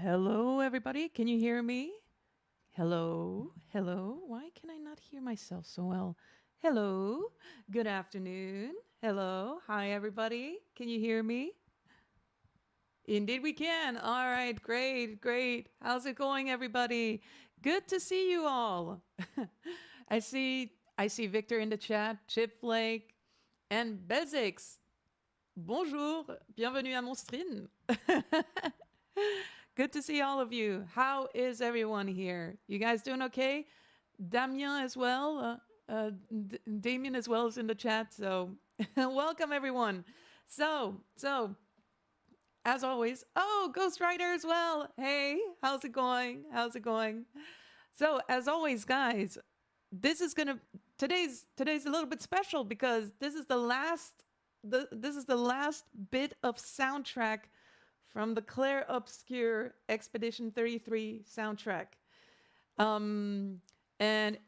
Hello, everybody. Can you hear me? Hello, hello. Why can I not hear myself so well? Hello, good afternoon. Hello, hi, everybody. Can you hear me? Indeed, we can. All right, great, great. How's it going, everybody? Good to see you all. I see Victor in the chat, Chip Flake, and Bezix. Bonjour, bienvenue à mon stream. Good to see all of you. How is everyone here? You guys doing okay? Damien as well. Damien as well is in the chat. So welcome everyone. So as always, oh, Ghost Rider as well. Hey, how's it going? How's it going? So as always, guys, this is gonna today's a little bit special because this is the last bit of soundtrack from the Clair Obscur Expedition 33 soundtrack. And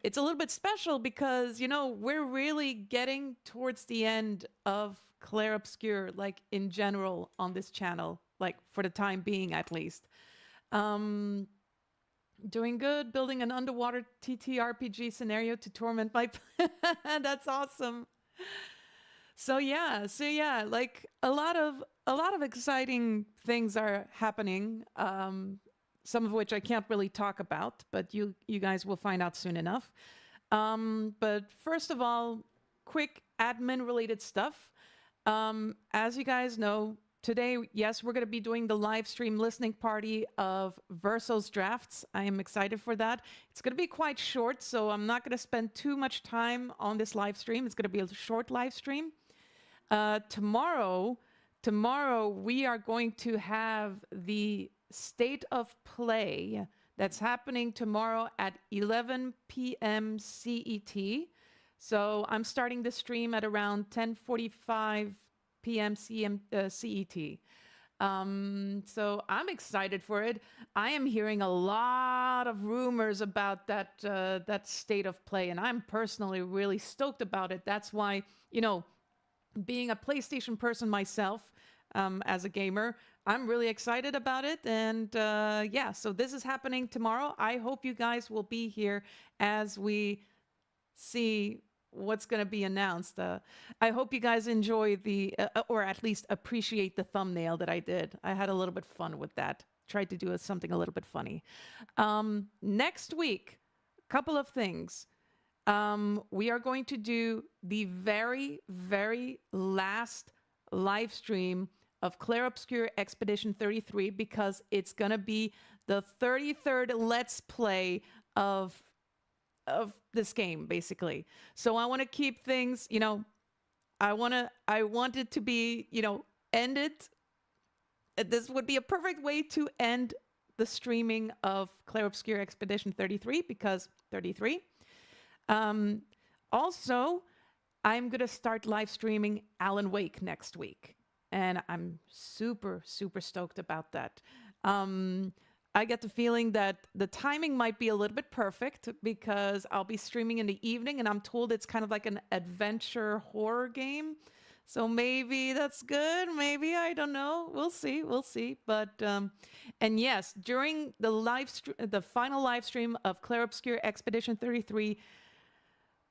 it's a little bit special because, you know, we're really getting towards the end of Clair Obscur, like in general on this channel, like for the time being at least. Doing good, building an underwater TTRPG scenario to torment my... That's awesome. So yeah, like a lot of exciting things are happening. Some of which I can't really talk about, but you guys will find out soon enough. But first of all, quick admin related stuff. As you guys know, today, yes, we're going to be doing the live stream listening party of Verso's drafts. I am excited for that. It's going to be quite short, so I'm not going to spend too much time on this live stream. It's going to be a short live stream. Tomorrow we are going to have the state of play that's happening tomorrow at 11 p.m. CET. So I'm starting the stream at around 10:45 p.m. CET. So I'm excited for it. I am hearing a lot of rumors about that state of play, and I'm personally really stoked about it. That's why, you know, being a PlayStation person myself, as a gamer, I'm really excited about it. And yeah, so this is happening tomorrow. I hope you guys will be here as we see what's going to be announced. I hope you guys enjoy or at least appreciate the thumbnail that I did. I had a little bit fun with that. Tried to do something a little bit funny. Next week, a couple of things. We are going to do the very, very last live stream of Clair Obscur Expedition 33 because it's going to be the 33rd Let's Play of this game, basically. So I want to keep things, you know, I want it to be, you know, ended. This would be a perfect way to end the streaming of Clair Obscur Expedition 33 because 33. Also, I'm going to start live streaming Alan Wake next week. And I'm super, super stoked about that. I get the feeling that the timing might be a little bit perfect because I'll be streaming in the evening and I'm told it's kind of like an adventure horror game. So maybe that's good. Maybe, I don't know. We'll see. But, and yes, during the final live stream of Clair Obscur Expedition 33,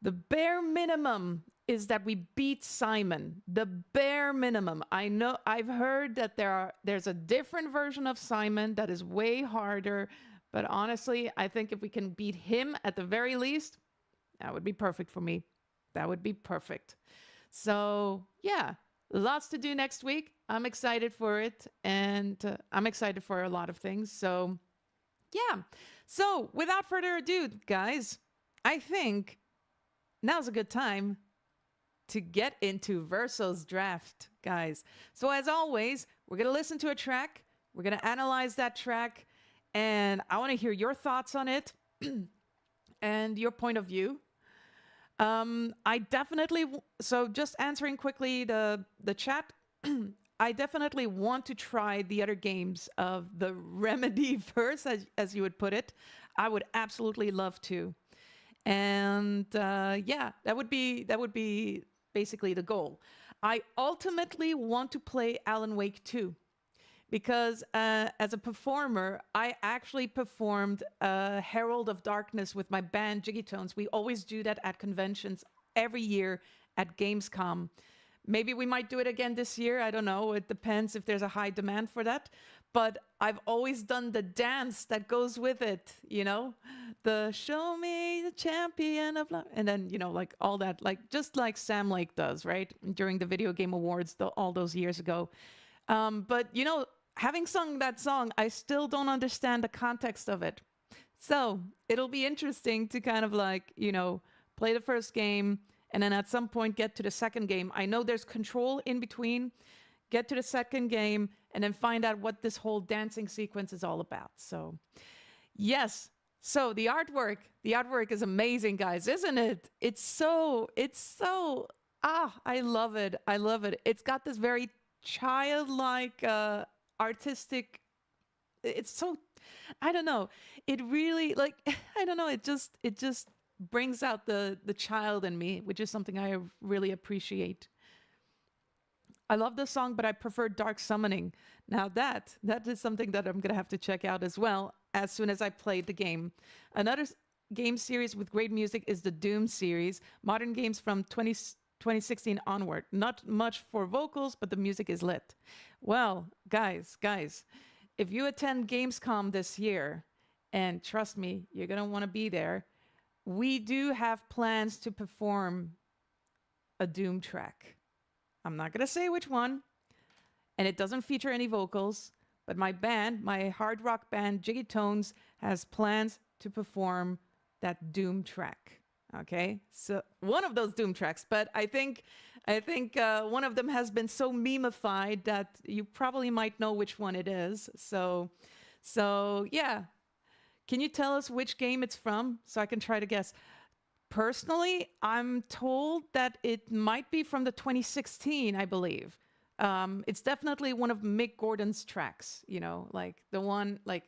the bare minimum is that we beat Simon. The bare minimum. I know I've heard that there's a different version of Simon that is way harder, but honestly, I think if we can beat him at the very least, that would be perfect for me. That would be perfect. So yeah, lots to do next week. I'm excited for it, and I'm excited for a lot of things. So yeah. So without further ado, guys, I think now's a good time to get into Verso's draft, guys. So as always, we're going to listen to a track. We're going to analyze that track. And I want to hear your thoughts on it and your point of view. So just answering quickly the chat, I definitely want to try the other games of the Remedy verse, as you would put it. I would absolutely love to. And yeah, that would be basically the goal. I ultimately want to play Alan Wake 2 because as a performer, I actually performed Herald of Darkness with my band Jiggy Tones. We always do that at conventions every year at Gamescom. Maybe we might do it again this year. I don't know. It depends if there's a high demand for that. But I've always done the dance that goes with it, you know? The show me the champion of love. And then, you know, like all that, like just like Sam Lake does, right? During the Video Game Awards all those years ago. But, you know, having sung that song, I still don't understand the context of it. So it'll be interesting to kind of like, you know, play the first game and then at some point get to the second game. I know there's control in between. Get to the second game and then find out what this whole dancing sequence is all about. So, yes. So the artwork is amazing, guys, isn't it? It's so, I love it. I love it. It's got this very childlike, artistic, it's so, I don't know. It really, like, I don't know. It just brings out the child in me, which is something I really appreciate. I love the song, but I prefer Dark Summoning. Now that is something that I'm going to have to check out as well as soon as I play the game. Another game series with great music is the Doom series. Modern games from 2016 onward. Not much for vocals, but the music is lit. Well, guys, if you attend Gamescom this year, and trust me, you're going to want to be there, we do have plans to perform a Doom track. I'm not going to say which one, and it doesn't feature any vocals, but my band, my hard rock band, Jiggy Tones, has plans to perform that Doom track. Okay? So one of those Doom tracks, but I think one of them has been so memeified that you probably might know which one it is. So yeah. Can you tell us which game it's from so I can try to guess? Personally, I'm told that it might be from the 2016, I believe. It's definitely one of Mick Gordon's tracks, you know, like the one, like,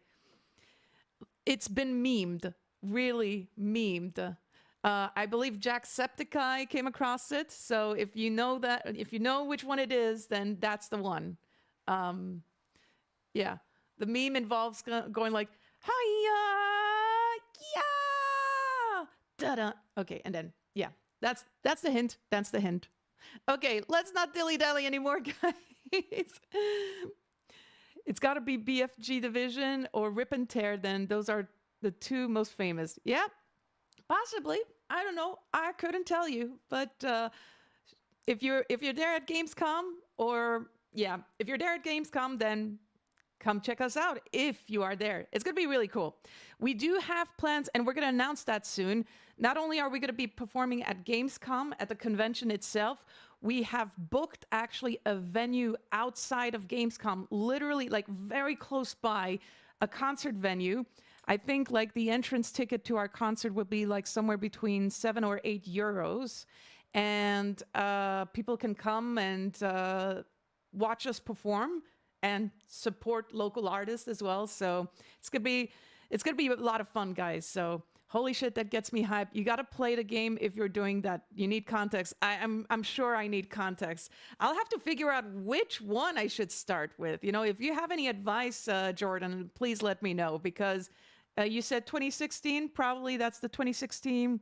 it's been memed, really memed. I believe Jacksepticeye came across it. So if you know which one it is, then that's the one. Yeah, the meme involves going like, hiya, yeah, da-da. Okay, and then, yeah, that's the hint. That's the hint. Okay, let's not dilly-dally anymore, guys. It's got to be BFG Division or Rip and Tear, then. Those are the two most famous. Yeah, possibly. I don't know. I couldn't tell you. But if you're there at Gamescom, or, yeah, if you're there at Gamescom, then come check us out if you are there. It's going to be really cool. We do have plans, and we're going to announce that soon. Not only are we going to be performing at Gamescom, at the convention itself, we have booked actually a venue outside of Gamescom, literally like very close by, a concert venue. I think like the entrance ticket to our concert would be like somewhere between 7 or 8 euros. And people can come and watch us perform and support local artists as well. So it's gonna be a lot of fun, guys. So holy shit, that gets me hyped. You got to play the game if you're doing that. You need context. I'm sure I need context. I'll have to figure out which one I should start with. You know, if you have any advice, Jordan, please let me know, because you said 2016. Probably that's the 2016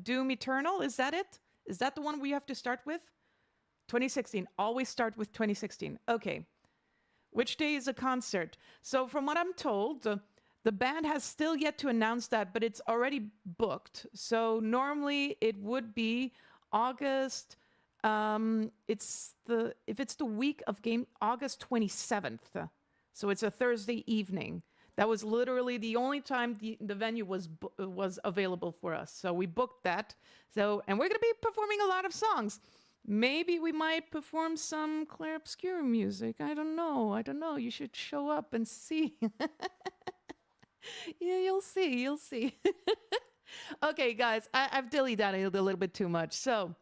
Doom Eternal. Is that it? Is that the one we have to start with? 2016. Always start with 2016. Okay. Which day is a concert? So from what I'm told, the band has still yet to announce that, but it's already booked. So normally it would be August. If it's the week of August 27th. So it's a Thursday evening. That was literally the only time the venue was available for us. So we booked that. So, and we're going to be performing a lot of songs. Maybe we might perform some Clair Obscur music. I don't know. You should show up and see. Yeah, you'll see. Okay, guys, I've dilly-dallied a little bit too much. So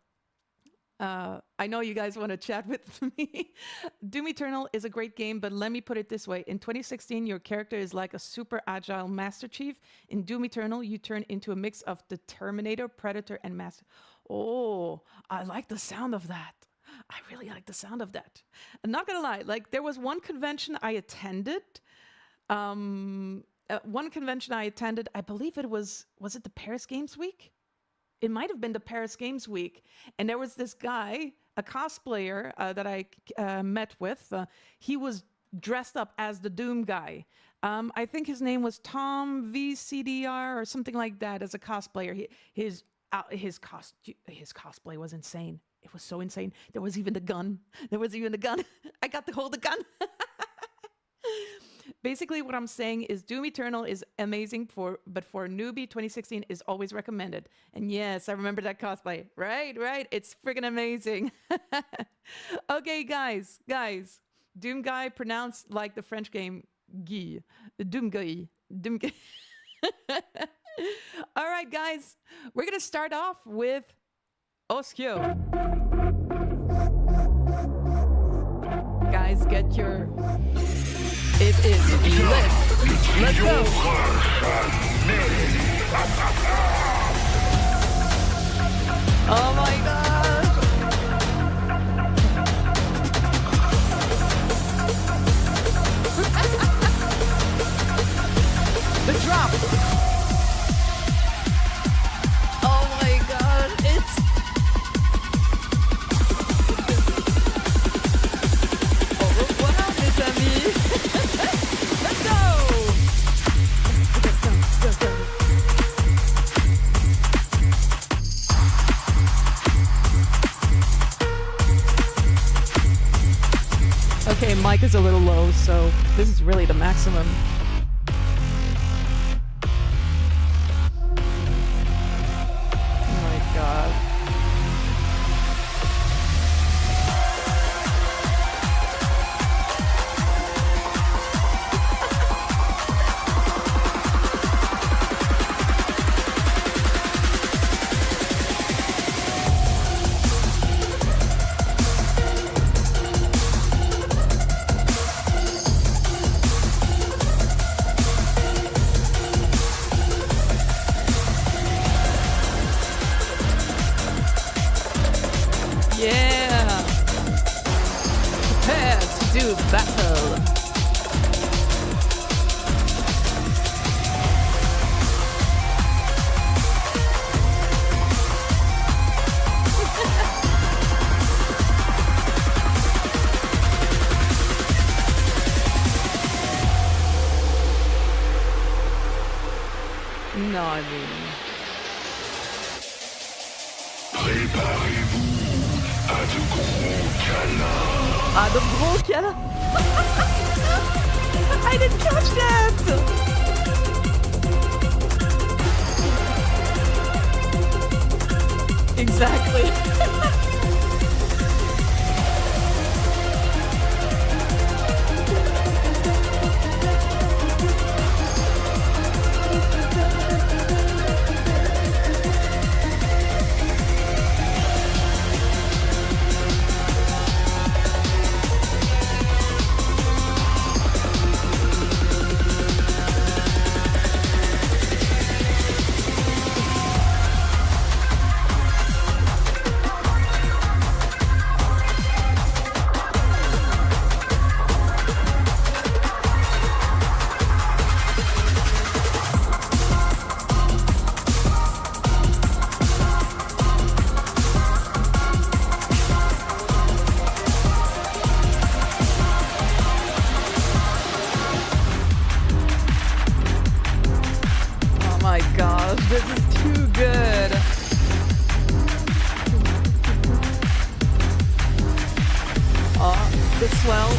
I know you guys want to chat with me. Doom Eternal is a great game, but let me put it this way. In 2016, your character is like a super agile Master Chief. In Doom Eternal, you turn into a mix of the Terminator, Predator, and Master. Oh, I like the sound of that. I really like the sound of that. I'm not gonna lie, like there was one convention I attended. One convention I attended, I believe it was it the Paris Games Week? It might have been the Paris Games Week. And there was this guy, a cosplayer that I met with. He was dressed up as the Doom guy. I think his name was Tom VCDR or something like that as a cosplayer. His cosplay was insane. It was so insane. There was even the gun. I got to hold the gun. Basically, what I'm saying is Doom Eternal is amazing, but for a newbie, 2016 is always recommended. And yes, I remember that cosplay. Right. It's friggin' amazing. Okay, guys. Doom guy pronounced like the French game Guy. Doom guy. All right, guys. We're going to start off with Oscio. Guys, get your... It is lit. Let's go. Oh my god. The drop. Oh my god. It's... Au revoir, mes amis. Let's go! Okay, mic is a little low, so this is really the maximum. Oh my god. Yeah! Prepare to do battle! No, I mean... Ah, de gros câlins. I didn't catch that! Exactly. This is too good. Oh, the swell.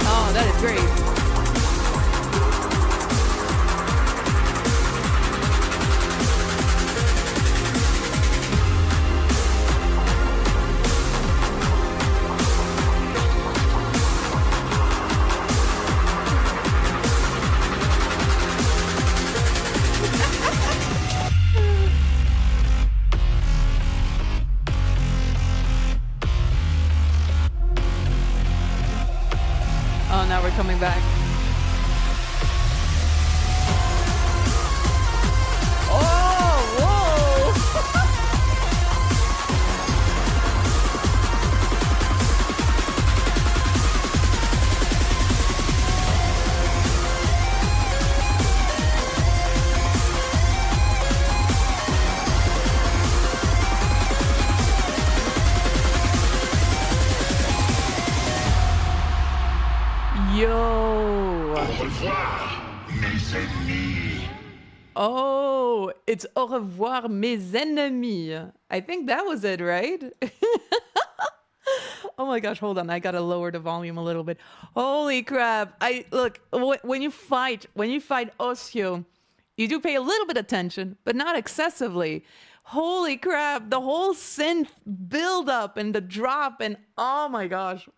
Oh, that is great. coming back. Oh, whoa! Yo! Au revoir, mes ennemis. Oh, it's au revoir, mes ennemis. I think that was it, right? Oh my gosh, hold on. I gotta lower the volume a little bit. Holy crap. Look, when you fight Oscio, you do pay a little bit of attention, but not excessively. Holy crap, the whole synth build up and the drop and oh my gosh.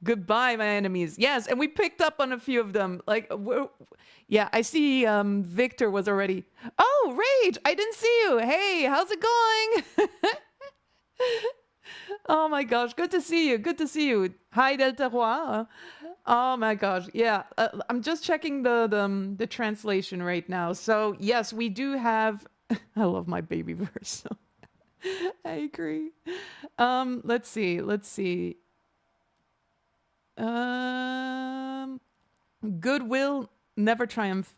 Goodbye, my enemies. Yes, and we picked up on a few of them. Like, yeah, I see Victor was already... Oh, Rage, I didn't see you. Hey, how's it going? Oh my gosh, good to see you. Hi, Delta Roi. Oh my gosh, yeah. I'm just checking the translation right now. So, yes, we do have... I love my baby Verso. I agree. Let's see. Goodwill never triumph.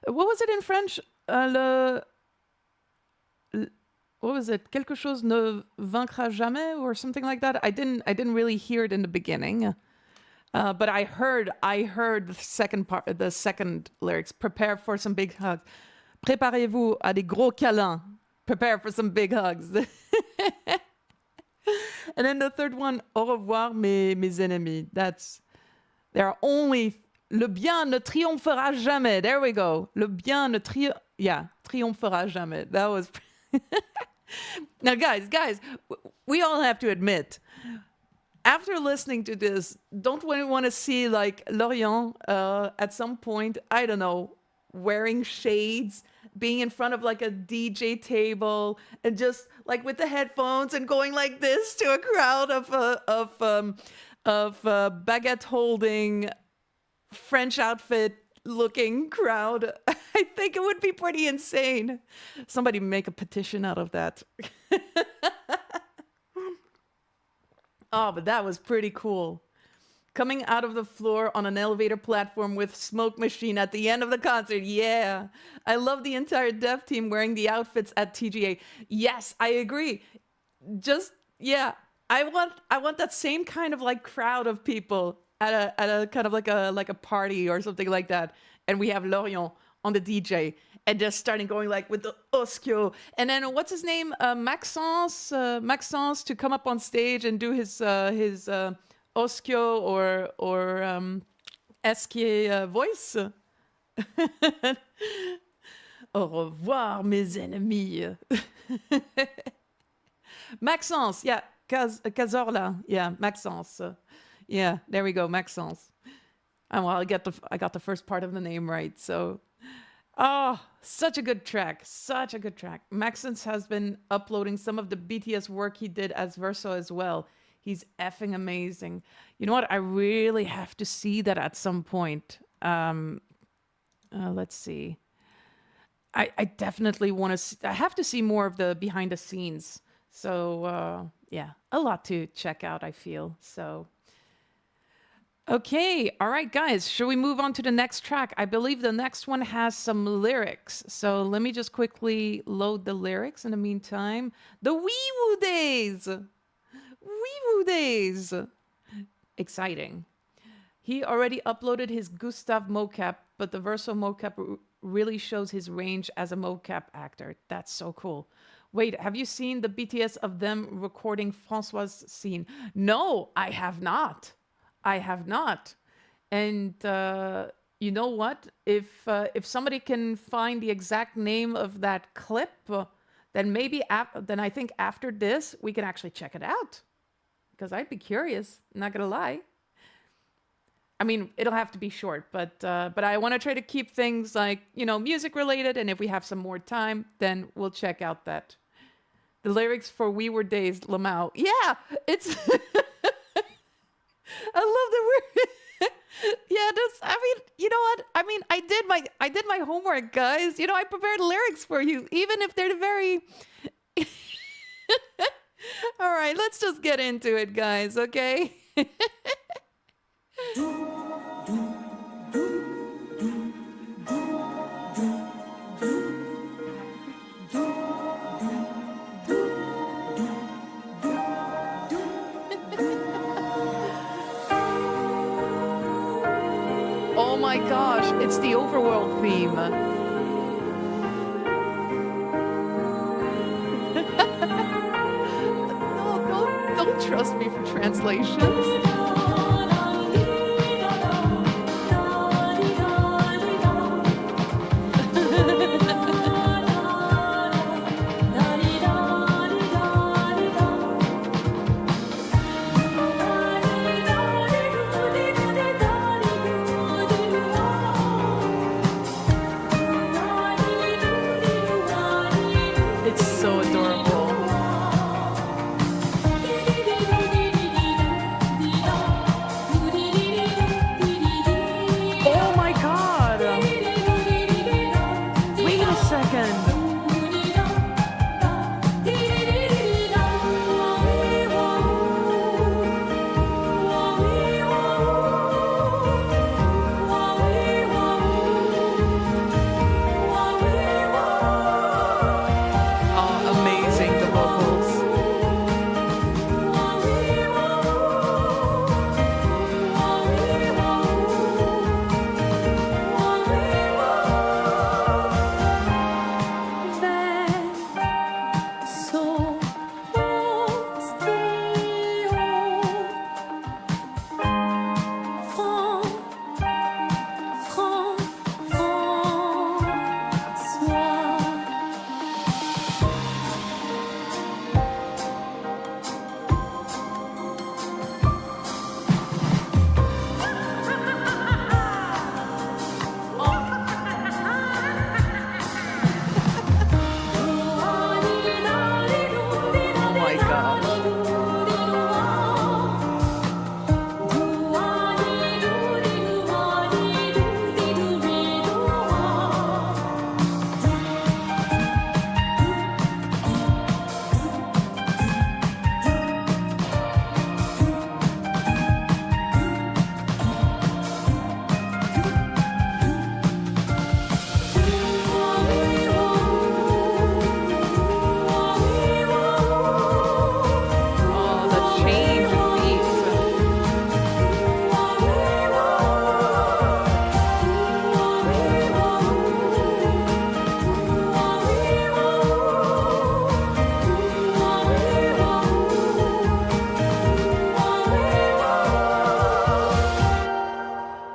What was it in French? What was it? Quelque chose ne vaincra jamais, or something like that. I didn't really hear it in the beginning, but I heard the second part, the second lyrics. Prepare for some big hugs. Préparez-vous à des gros câlins. Prepare for some big hugs. And then the third one, au revoir mes ennemis. There are only, le bien ne triomphera jamais. There we go. Le bien ne triomphera jamais. That was, now guys, we all have to admit, after listening to this, don't we want to see like Lorient at some point, I don't know, wearing shades, being in front of like a DJ table and just like with the headphones and going like this to a crowd of baguette holding French outfit looking crowd. I think it would be pretty insane. Somebody make a petition out of that. Oh, but that was pretty cool. Coming out of the floor on an elevator platform with smoke machine at the end of the concert. Yeah. I love the entire dev team wearing the outfits at TGA. Yes, I agree. Just, yeah. I want that same kind of like crowd of people at a kind of like a party or something like that. And we have Lorient on the DJ and just starting going like with the Oscio. And then what's his name? Maxence to come up on stage and do his Oscio or Esquier voice. Au revoir, mes ennemis. Maxence, yeah, Cazorla, yeah, Maxence. Yeah, there we go, Maxence. Oh, well, I got the first part of the name right, so... Oh, such a good track. Maxence has been uploading some of the BTS work he did as Verso as well. He's effing amazing. You know what? I really have to see that at some point. Let's see. I definitely want to... I have to see more of the behind the scenes. So, yeah, a lot to check out, I feel. So... Okay, all right, guys, should we move on to the next track? I believe the next one has some lyrics. So let me just quickly load the lyrics in the meantime. The Whoo days! Whoo days! Exciting. He already uploaded his Gustav mocap, but the Verso mocap really shows his range as a mocap actor. That's so cool. Wait, have you seen the BTS of them recording Francois' scene? No, I have not. And you know what? If somebody can find the exact name of that clip, then maybe then I think after this we can actually check it out, because I'd be curious. Not gonna lie. I mean, it'll have to be short, but I want to try to keep things like, you know, music related. And if we have some more time, then we'll check out that. The lyrics for "We Were Days," Lamau. Yeah, it's. I love the word. Yeah, that's, I mean, you know what? I mean, I did my homework, guys. You know, I prepared lyrics for you, even if they're very All right, let's just get into it, guys, okay? Oh my gosh, it's the overworld theme. No, don't trust me for translations. It's so adorable. Oh my god! Wait a second. Oh, amazing, the vocals. Verso, Oscio, Oh my gosh. Oh, the change of beats.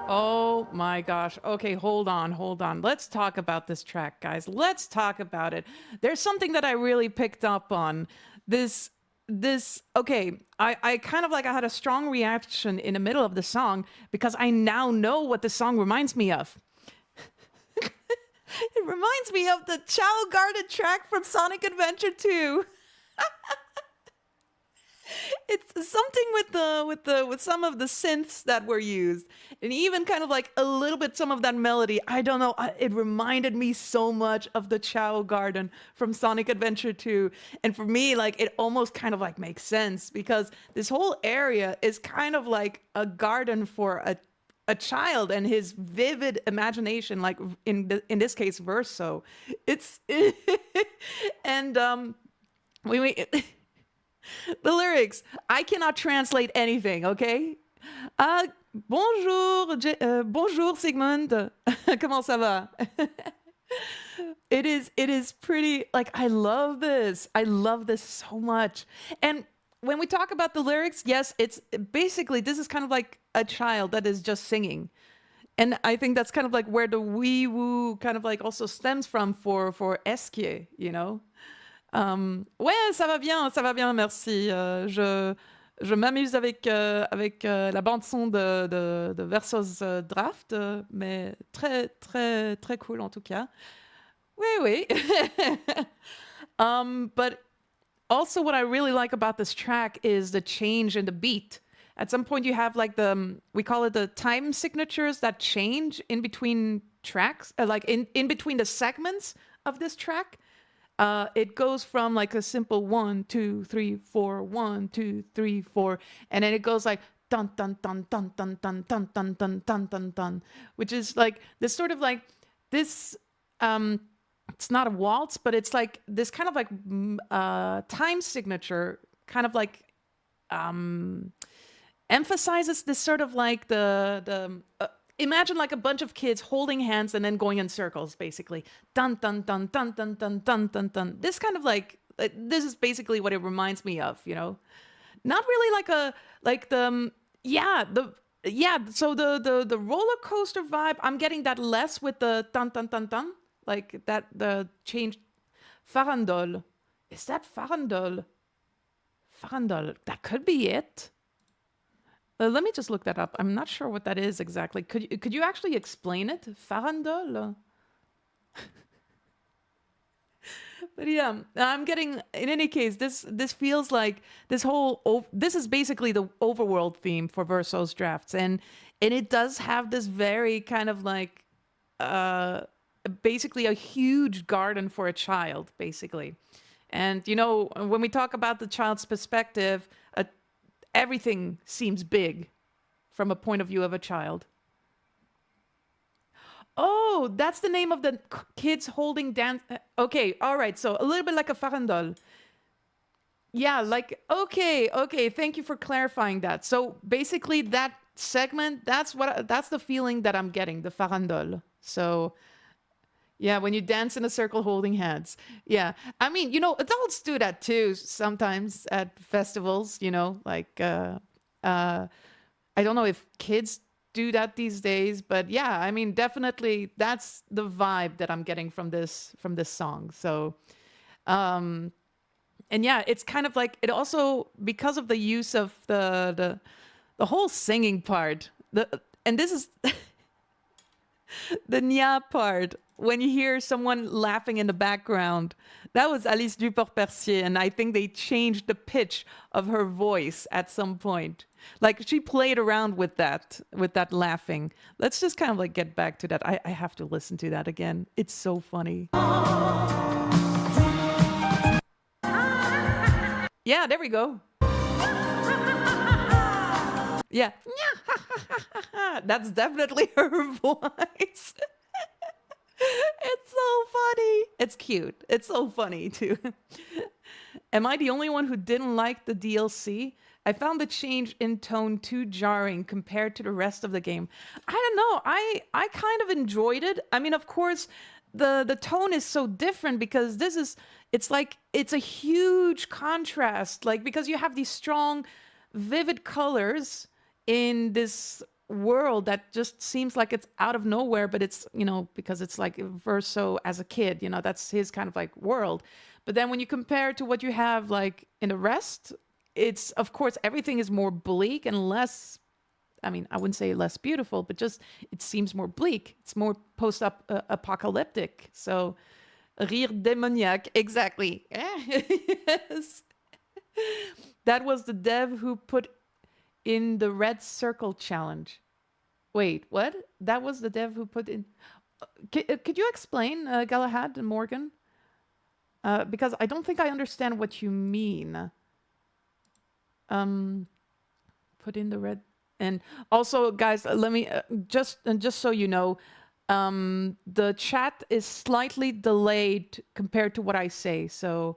Oh my gosh. Okay, hold on, hold on. Let's talk about this track, guys. Let's talk about it. There's something that I really picked up on. Okay, I kind of like I had a strong reaction in the middle of the song because I now know what the song reminds me of. It reminds me of the Chao Garden track from Sonic Adventure 2. It's something with some of the synths that were used, and even kind of like a little bit some of that melody. I don't know. It reminded me so much of the Chao Garden from Sonic Adventure 2, and for me, like it almost kind of like makes sense because this whole area is kind of like a garden for a child and his vivid imagination, like in this case, Verso. It's and we. The lyrics, I cannot translate anything, okay? Bonjour, bonjour Sigmund. Comment ça va? It is pretty, like, I love this. I love this so much. And when we talk about the lyrics, yes, it's basically, this is kind of like a child that is just singing. And I think that's kind of like where the wee-woo kind of like also stems from for Oscio, you know? Ouais, ça va bien, merci. Je m'amuse avec la bande son de Verso's Draft, mais très très très cool en tout cas. Oui. But also what I really like about this track is the change in the beat. at some point you have like the we call it the time signatures that change in between tracks, like in between the segments of this track. It goes from like a simple 1 2 3 4 1 2 3 4, and then it goes like dun dun dun dun dun dun dun dun dun dun dun dun, which is like this sort of like this. It's not a waltz, but it's like this kind of like time signature, kind of like emphasizes this sort of like the imagine like a bunch of kids holding hands and then going in circles, basically. Dun dun dun dun dun dun dun dun dun. This kind of like this is basically what it reminds me of, you know. Not really like a like the so the roller coaster vibe. I'm getting that less with the dun dun dun dun, like that the change. Farandole, is that farandole? Farandole, that could be it. Let me just look that up. I'm not sure what that is exactly. Could you actually explain it? Farandole. But yeah, I'm getting. In any case, this feels like this whole. This is basically the overworld theme for Verso's drafts, and it does have this very kind of like, basically a huge garden for a child, basically. And you know, when we talk about the child's perspective, everything seems big from a point of view of a child. Oh, that's the name of the kids holding dance. Okay, all right. So a little bit like a farandole. Yeah, like, okay. Thank you for clarifying that. So basically that segment, that's the feeling that I'm getting, the farandole. So yeah, when you dance in a circle holding hands. Yeah. I mean, you know, adults do that too sometimes at festivals, you know, like I don't know if kids do that these days, but yeah, I mean, definitely that's the vibe that I'm getting from this song. So and yeah, it's kind of like it also, because of the use of the whole singing part, and this is the nya part, when you hear someone laughing in the background. That was Alice Duport-Percier, and I think they changed the pitch of her voice at some point. Like, she played around with that laughing. Let's just kind of like get back to that. I have to listen to that again. It's so funny. Yeah, there we go. Yeah. That's definitely her voice. It's so funny. It's cute. It's so funny too. Am I the only one who didn't like the DLC? I found the change in tone too jarring compared to the rest of the game. I don't know. I kind of enjoyed it. I mean, of course, the tone is so different because it's like it's a huge contrast. Like, because you have these strong, vivid colors in this world that just seems like it's out of nowhere, but it's, you know, because it's like Verso as a kid, you know, that's his kind of like world. But then when you compare it to what you have like in the rest, it's, of course, everything is more bleak and less, I mean, I wouldn't say less beautiful, but just it seems more bleak. It's more post-apocalyptic. So, rire démoniaque, exactly. Yes. That was the dev who put in the red circle challenge. Wait, what? That was the dev who put in... Could you explain, Galahad and Morgan? Because I don't think I understand what you mean. Put in the red... And also, guys, let me... just so you know, the chat is slightly delayed compared to what I say, so...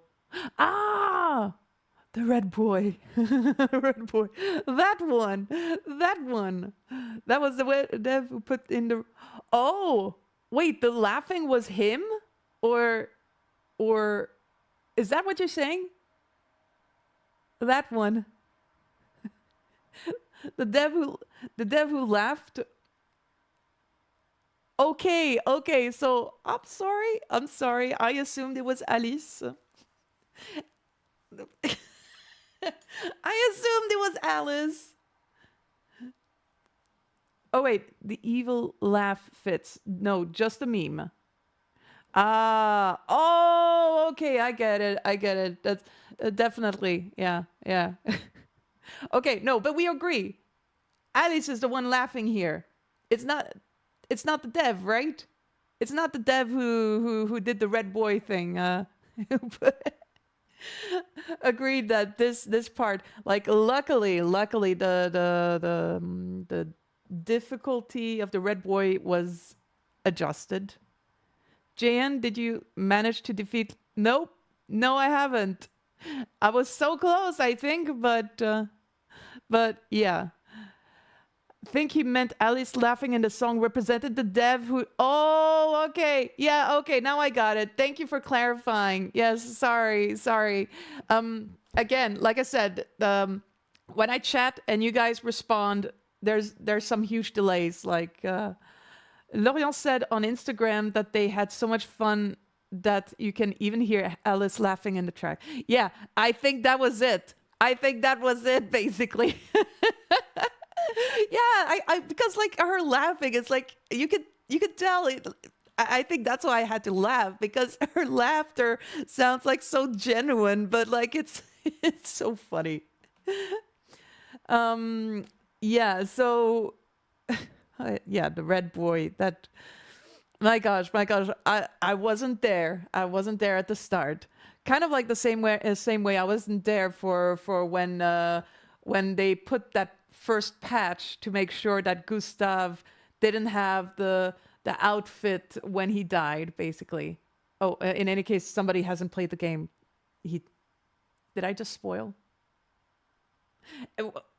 Ah! The red boy. Red boy. That one. That was the dev who put in the... Oh! Wait, the laughing was him? Or... Is that what you're saying? That one. The dev who laughed. Okay, so I'm sorry. I assumed it was Alice. I assumed it was Alice. Oh wait, the evil laugh fits. No, just a meme. Oh, okay, I get it. That's definitely, yeah. Okay, no, but we agree. Alice is the one laughing here. It's not the dev, right? It's not the dev who did the red boy thing. Agreed that this part, like, luckily the difficulty of the red boy was adjusted. Jayhan, did you manage to defeat? Nope. No, I haven't. I was so close, I think, but yeah. I think he meant Alice laughing in the song represented the dev who... Oh, okay. Yeah, okay. Now I got it. Thank you for clarifying. Yes, sorry. Again, like I said, when I chat and you guys respond, there's some huge delays. Like Lorient said on Instagram that they had so much fun that you can even hear Alice laughing in the track. Yeah, I think that was it. Basically. Yeah, I because like her laughing, it's like you could tell it. I think that's why I had to laugh, because her laughter sounds like so genuine, but like it's so funny. Yeah, so yeah, the red boy, that my gosh, I wasn't there. I wasn't there at the start. Kind of like the same way I wasn't there for when they put that first patch to make sure that Gustav didn't have the outfit when he died, basically. Oh, in any case, somebody hasn't played the game. Did I just spoil?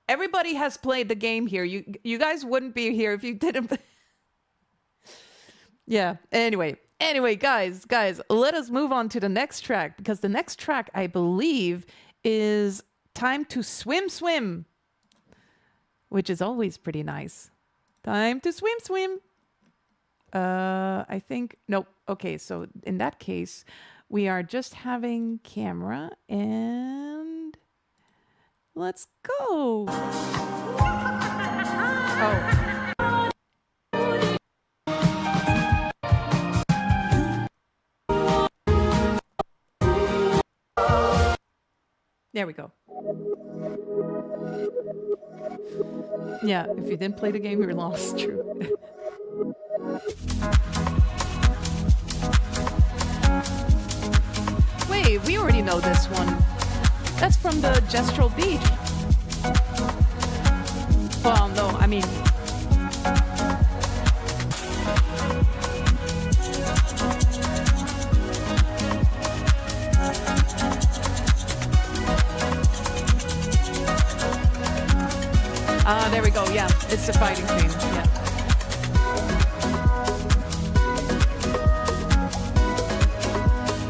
Everybody has played the game here. You guys wouldn't be here if you didn't. Yeah. Anyway, guys, let us move on to the next track, because the next track, I believe, is Time to Swim, which is always pretty nice. Time to swim. I think, nope. Okay, so in that case, we are just having camera and let's go. Oh. There we go. Yeah, if you didn't play the game, you're lost. True. Wait, we already know this one. That's from the Gestural Beach. Well, no, I mean... there we go, yeah. It's the fighting theme, yeah.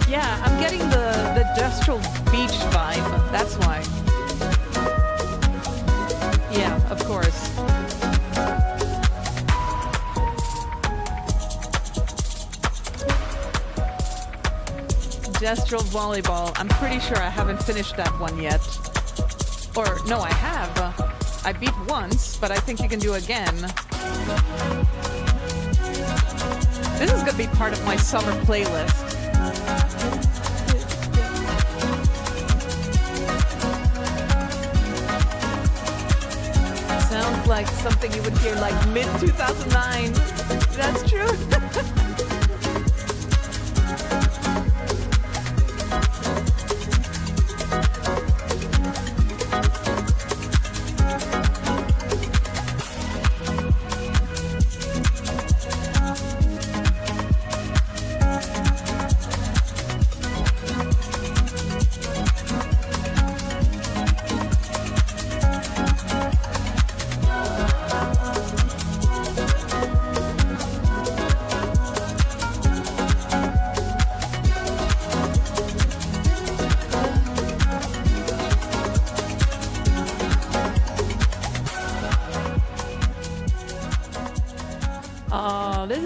Yeah, I'm getting the Gestural Beach vibe, that's why. Yeah, of course. Gestural Volleyball, I'm pretty sure I haven't finished that one yet. Or, no, I have. I beat once, but I think you can do again. This is gonna be part of my summer playlist. Sounds like something you would hear like mid-2009. That's true.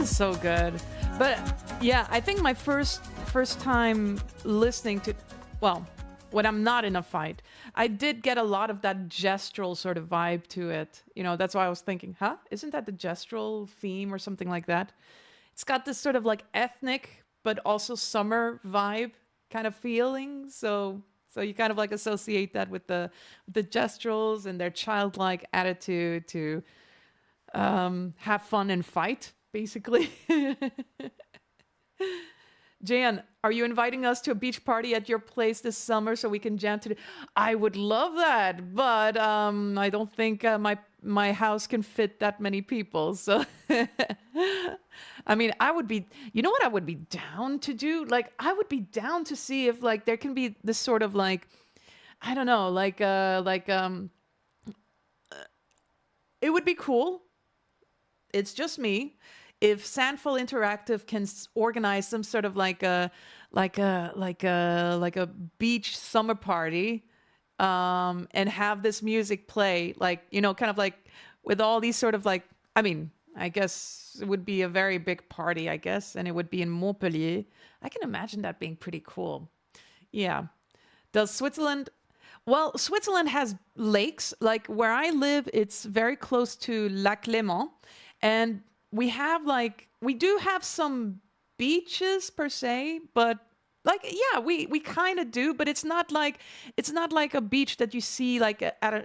So good. But yeah, I think my first time listening to, well, when I'm not in a fight, I did get a lot of that gestural sort of vibe to it. You know, that's why I was thinking, huh? Isn't that the gestural theme or something like that? It's got this sort of like ethnic, but also summer vibe kind of feeling. So So you kind of like associate that with the gestuals and their childlike attitude to have fun and fight, basically. Jayhan, are you inviting us to a beach party at your place this summer so we can jam to I would love that, but I don't think my house can fit that many people. So, I mean, I would be, you know what I would be down to do? Like, I would be down to see if like there can be this sort of like, I don't know, it would be cool. It's just me. If Sandful Interactive can organize some sort of like a beach summer party, and have this music play, like, you know, kind of like with all these sort of like, I mean, I guess it would be a very big party, I guess, and it would be in Montpellier. I can imagine that being pretty cool. Yeah. Does Switzerland? Well, Switzerland has lakes. Like where I live, it's very close to Lac Léman, and we do have some beaches per se, but like, yeah, we kind of do, but it's not like a beach that you see like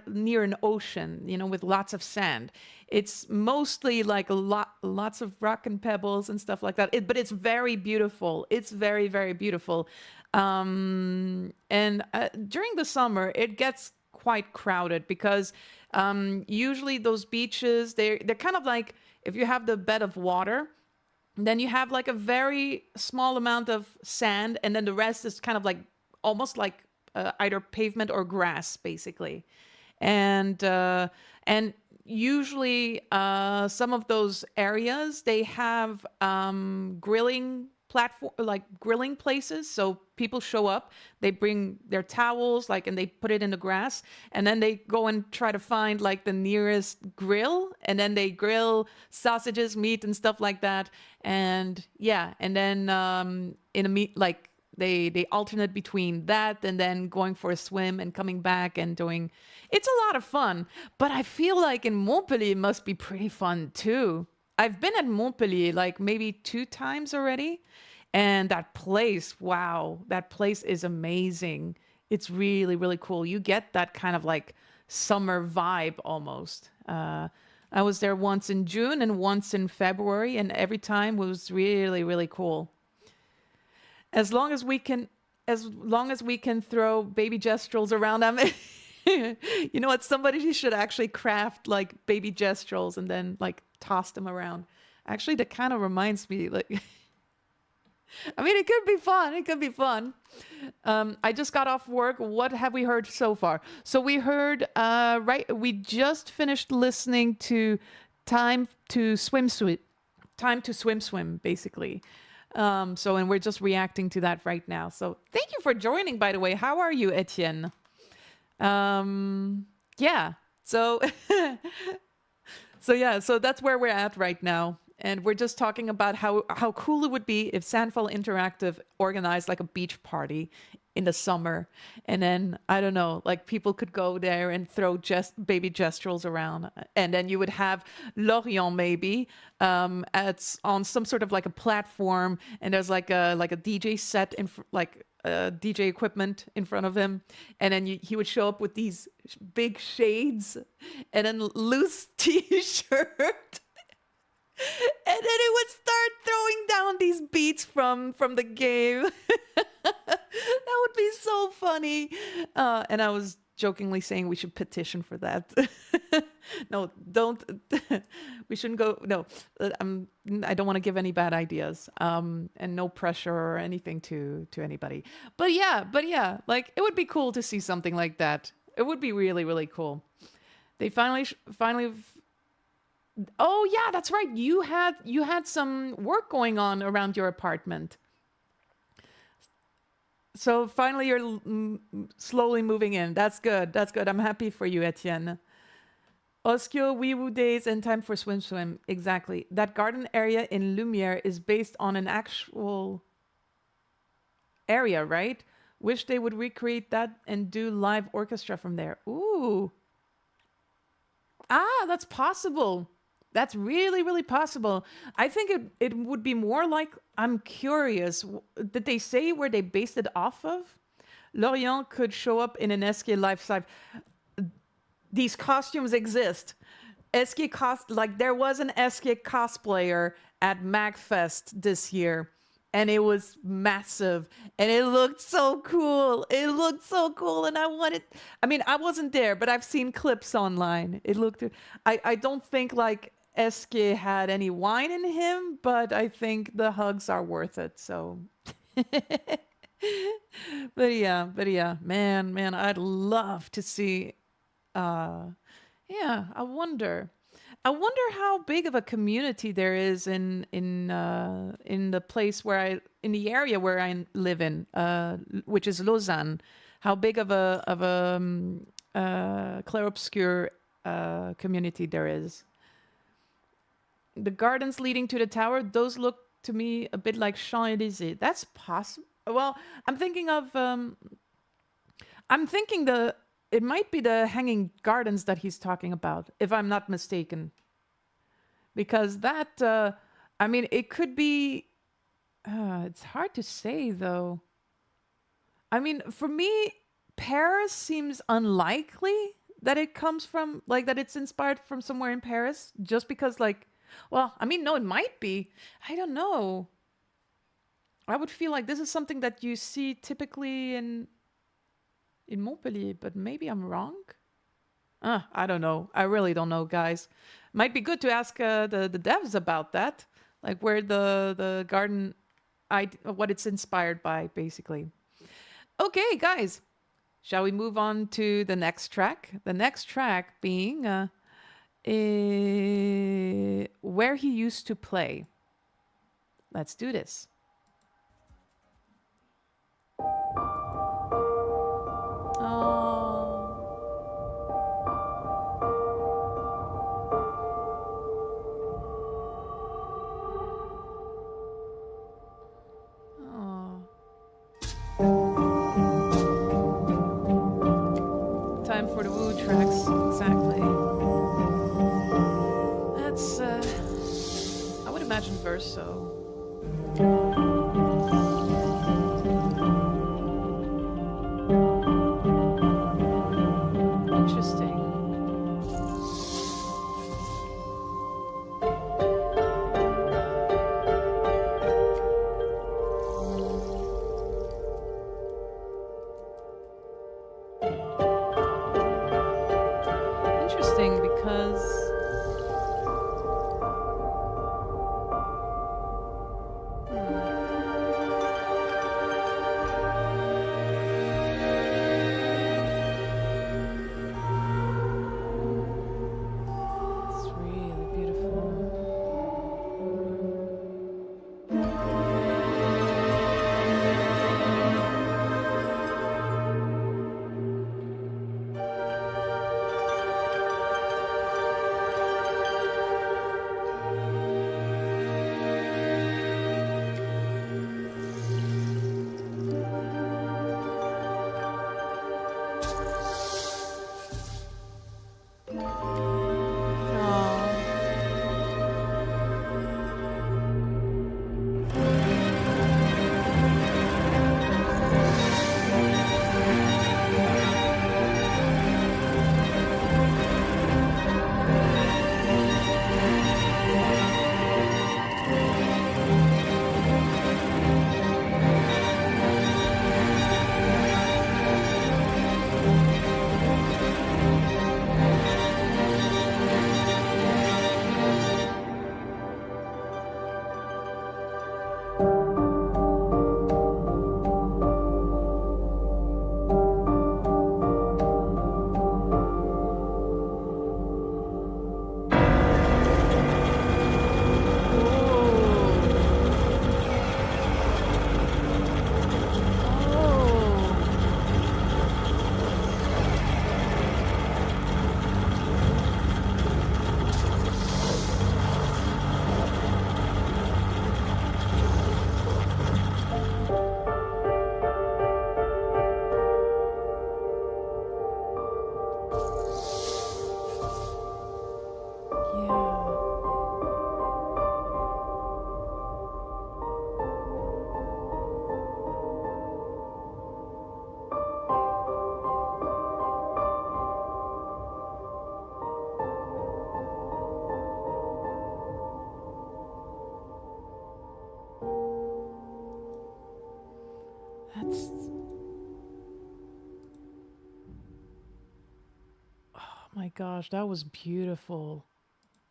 near an ocean, you know, with lots of sand. It's mostly like lots of rock and pebbles and stuff like that. But it's very beautiful. It's very, very beautiful. And during the summer, it gets quite crowded because usually those beaches, they're kind of like, if you have the bed of water, then you have like a very small amount of sand, and then the rest is kind of like almost like either pavement or grass, basically. And usually some of those areas, they have grilling places. So people show up, they bring their towels, like, and they put it in the grass, and then they go and try to find like the nearest grill, and then they grill sausages, meat, and stuff like that. And yeah, and then in a meat, like they alternate between that and then going for a swim and coming back and doing. It's a lot of fun, but I feel like in Montpellier it must be pretty fun too. I've been at Montpellier like maybe 2 times already. And that place, wow, that place is amazing. It's really, really cool. You get that kind of like summer vibe almost. I was there once in June and once in February, and every time was really, really cool. As long as we can throw baby gestrels around them. You know what? Somebody should actually craft like baby gestrels and then like toss them around. Actually, that kind of reminds me, like, I mean, it could be fun. It could be fun. I just got off work. What have we heard so far? So we heard, we just finished listening to Time to Swim, basically. And we're just reacting to that right now. So thank you for joining, by the way. How are you, Etienne? Yeah. So, so that's where we're at right now. And we're just talking about how cool it would be if Sandful Interactive organized like a beach party in the summer. And then, I don't know, like people could go there and throw baby gestrels around. And then you would have Lorient maybe on some sort of like a platform. And there's like a DJ set, DJ equipment in front of him. And then he would show up with these big shades and then loose t-shirt. And then it would start throwing down these beats from the game. That would be so funny. And I was jokingly saying we should petition for that. No, don't. We shouldn't go. No, I don't want to give any bad ideas. And no pressure or anything to anybody. But yeah, like it would be cool to see something like that. It would be really, really cool. They finally. Oh yeah, that's right. You had some work going on around your apartment. So finally you're slowly moving in. That's good. That's good. I'm happy for you, Etienne. Oscio, Whoo days, and time for swim. Exactly. That garden area in Lumiere is based on an actual area, right? Wish they would recreate that and do live orchestra from there. Ooh. Ah, that's possible. That's really, really possible. I think it would be more like, I'm curious, did they say where they based it off of? Lorient could show up in an Esquire life size. These costumes exist. Like there was an Esquire cosplayer at MagFest this year, and it was massive, and it looked so cool. It looked so cool, and I mean, I wasn't there, but I've seen clips online. It looked, I don't think like Esquire had any wine in him, but I think the hugs are worth it, so. But yeah, man, I'd love to see, yeah, I wonder how big of a community there is in the place in the area where I live in, which is Lausanne. How big of a Clair Obscur community there is. The gardens leading to the tower, those look to me a bit like Champs-Élysées. That's possible. Well, I'm thinking it might be the hanging gardens that he's talking about, if I'm not mistaken. Because that, I mean, it could be, it's hard to say though. I mean, for me, Paris seems unlikely that it comes from, like, that it's inspired from somewhere in Paris, just because, like, well, I mean, no, it might be. I don't know. I would feel like this is something that you see typically in Montpellier, but maybe I'm wrong. I don't know. I really don't know, guys. Might be good to ask the devs about that, like where the garden, what it's inspired by, basically. Okay, guys, shall we move on to the next track? The next track being Where He Used to Play. Let's do this. Time for the Whoo tracks, exactly. That's, I would imagine Verso. Interesting. Interesting because it's really beautiful. My gosh, that was beautiful.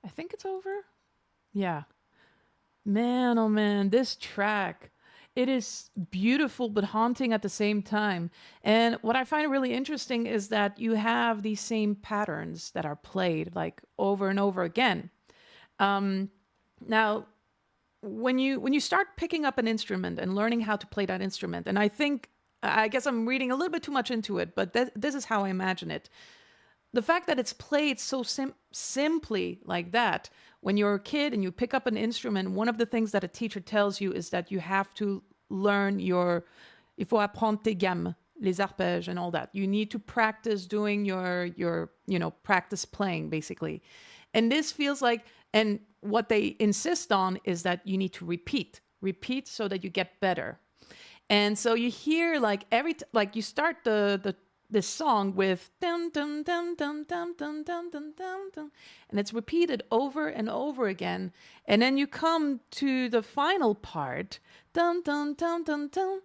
I think it's over. Yeah. Man, oh man, this track. It is beautiful but haunting at the same time. And what I find really interesting is that you have these same patterns that are played like over and over again. Now, when you start picking up an instrument and learning how to play that instrument, and I guess I'm reading a little bit too much into it, but this is how I imagine it. The fact that it's played so simply like that, when you're a kid and you pick up an instrument, one of the things that a teacher tells you is that you have to learn il faut apprendre tes gammes, les arpèges and all that. You need to practice doing your practice playing, basically. And this feels like, and what they insist on is that you need to repeat so that you get better. And so you hear like you start this song with dum dum dum dum dum dum dum dum dum dum, and it's repeated over and over again. And then you come to the final part, dum dum dum dum dum,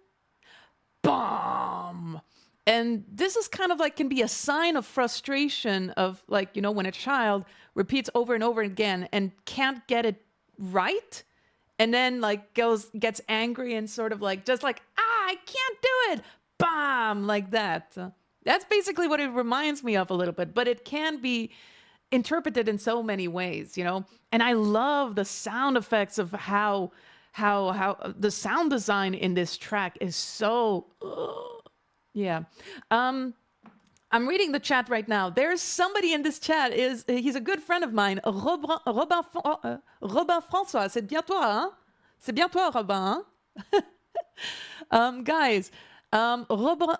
bomb. And this is kind of like can be a sign of frustration of like, when a child repeats over and over again and can't get it right, and then like gets angry and sort of like just like, I can't do it, bam, like that. That's basically what it reminds me of a little bit, but it can be interpreted in so many ways, And I love the sound effects of how the sound design in this track is so, yeah. I'm reading the chat right now. There's somebody in this chat. He's a good friend of mine, Robin François. C'est bien toi, hein? C'est bien toi, Robin. Guys, Robin,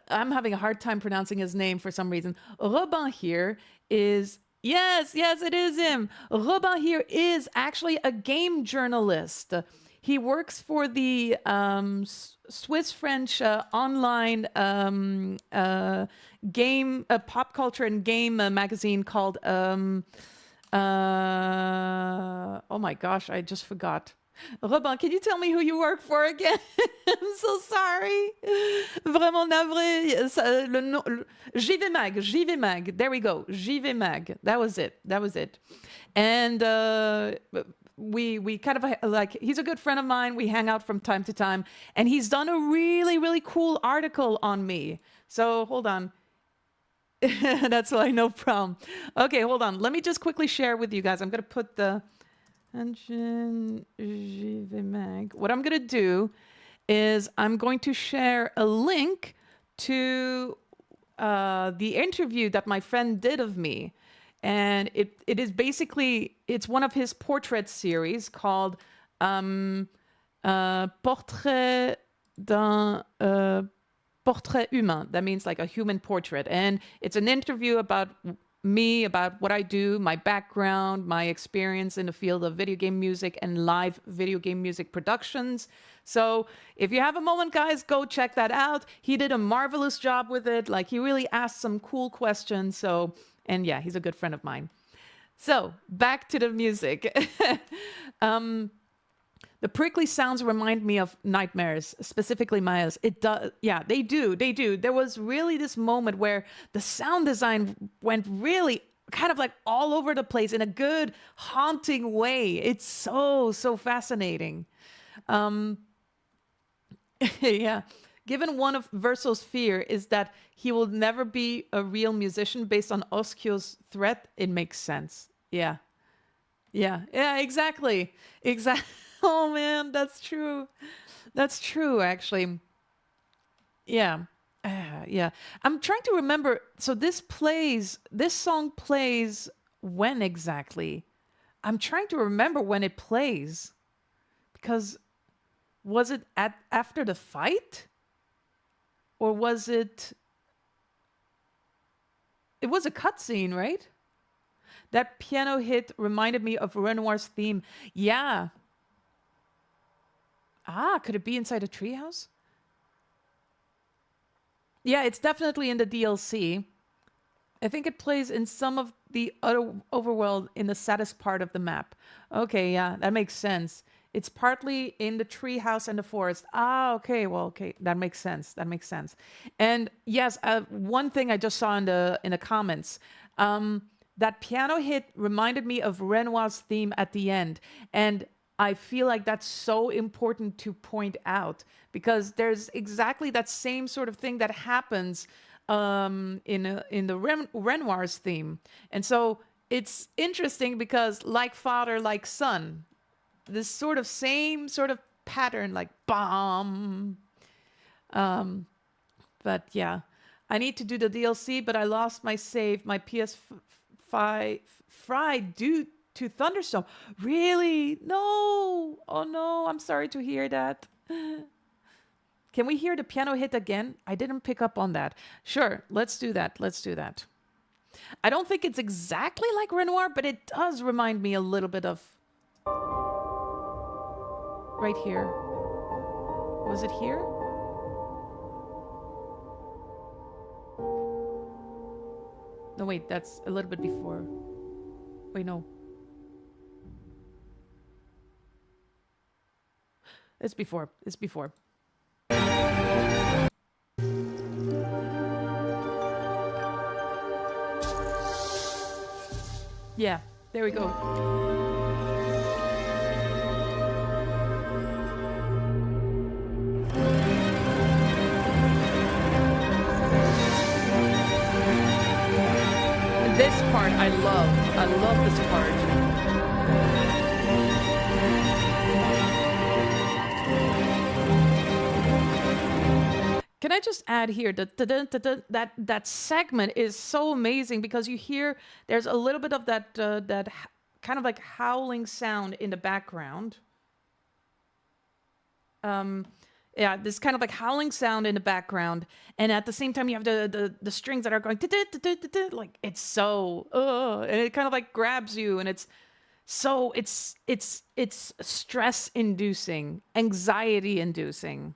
I'm having a hard time pronouncing his name for some reason. Robin here is, yes, it is him. Robin here is actually a game journalist. He works for the Swiss-French online game, pop culture and game magazine called, oh my gosh, I just forgot. Robin, can you tell me who you work for again? I'm so sorry. Vraiment navré. JV Mag. There we go. JV Mag. That was it. And we kind of like, he's a good friend of mine. We hang out from time to time. And he's done a really, really cool article on me. So hold on. That's why, no problem. Okay, hold on. Let me just quickly share with you guys. I'm going to put the... What I'm going to do is I'm going to share a link to the interview that my friend did of me. And it is basically, it's one of his portrait series called Portrait d'un Portrait humain. That means like a human portrait. And it's an interview about me, about what I do, my background, my experience in the field of video game music and live video game music productions. So if you have a moment, guys, go check that out. He did a marvelous job with it. Like, he really asked some cool questions. So, and yeah, he's a good friend of mine. So back to the music. The prickly sounds remind me of nightmares, specifically Maya's. It does. Yeah, they do. There was really this moment where the sound design went really kind of like all over the place in a good, haunting way. It's so fascinating. Yeah. Given one of Verso's fear is that he will never be a real musician based on Oscio's threat, it makes sense. Yeah, exactly. Oh man, that's true. Actually. Yeah. Yeah. I'm trying to remember. So this song plays when exactly? I'm trying to remember when it plays. Because was it after the fight? Or was it was a cutscene, right? That piano hit reminded me of Renoir's theme. Yeah. Could it be inside a treehouse? Yeah, it's definitely in the DLC. I think it plays in some of the other overworld in the saddest part of the map. Okay, yeah, that makes sense. It's partly in the treehouse and the forest. Okay, well, okay, that makes sense. And yes, one thing I just saw in the comments. That piano hit reminded me of Renoir's theme at the end. And I feel like that's so important to point out because there's exactly that same sort of thing that happens in the Renoir's theme. And so it's interesting because like father, like son, this sort of same sort of pattern, like bomb. But yeah, I need to do the DLC, but I lost my save, my PS5 fried due to thunderstorm. Really? No. Oh no, I'm sorry to hear that. Can we hear the piano hit again? I didn't pick up on that. Sure, let's do that. Let's do that. I don't think it's exactly like Renoir, but it does remind me a little bit of... Right here. Was it here? No, wait, that's a little bit before. Wait, no. It's before. It's before. Yeah, there we go. This part I love. I love this part. Can I just add here that segment is so amazing because you hear there's a little bit of that kind of like howling sound in the background. Yeah, this kind of like howling sound in the background, and at the same time you have the strings that are going like it's so and it kind of like grabs you, and it's so it's stress inducing, anxiety inducing.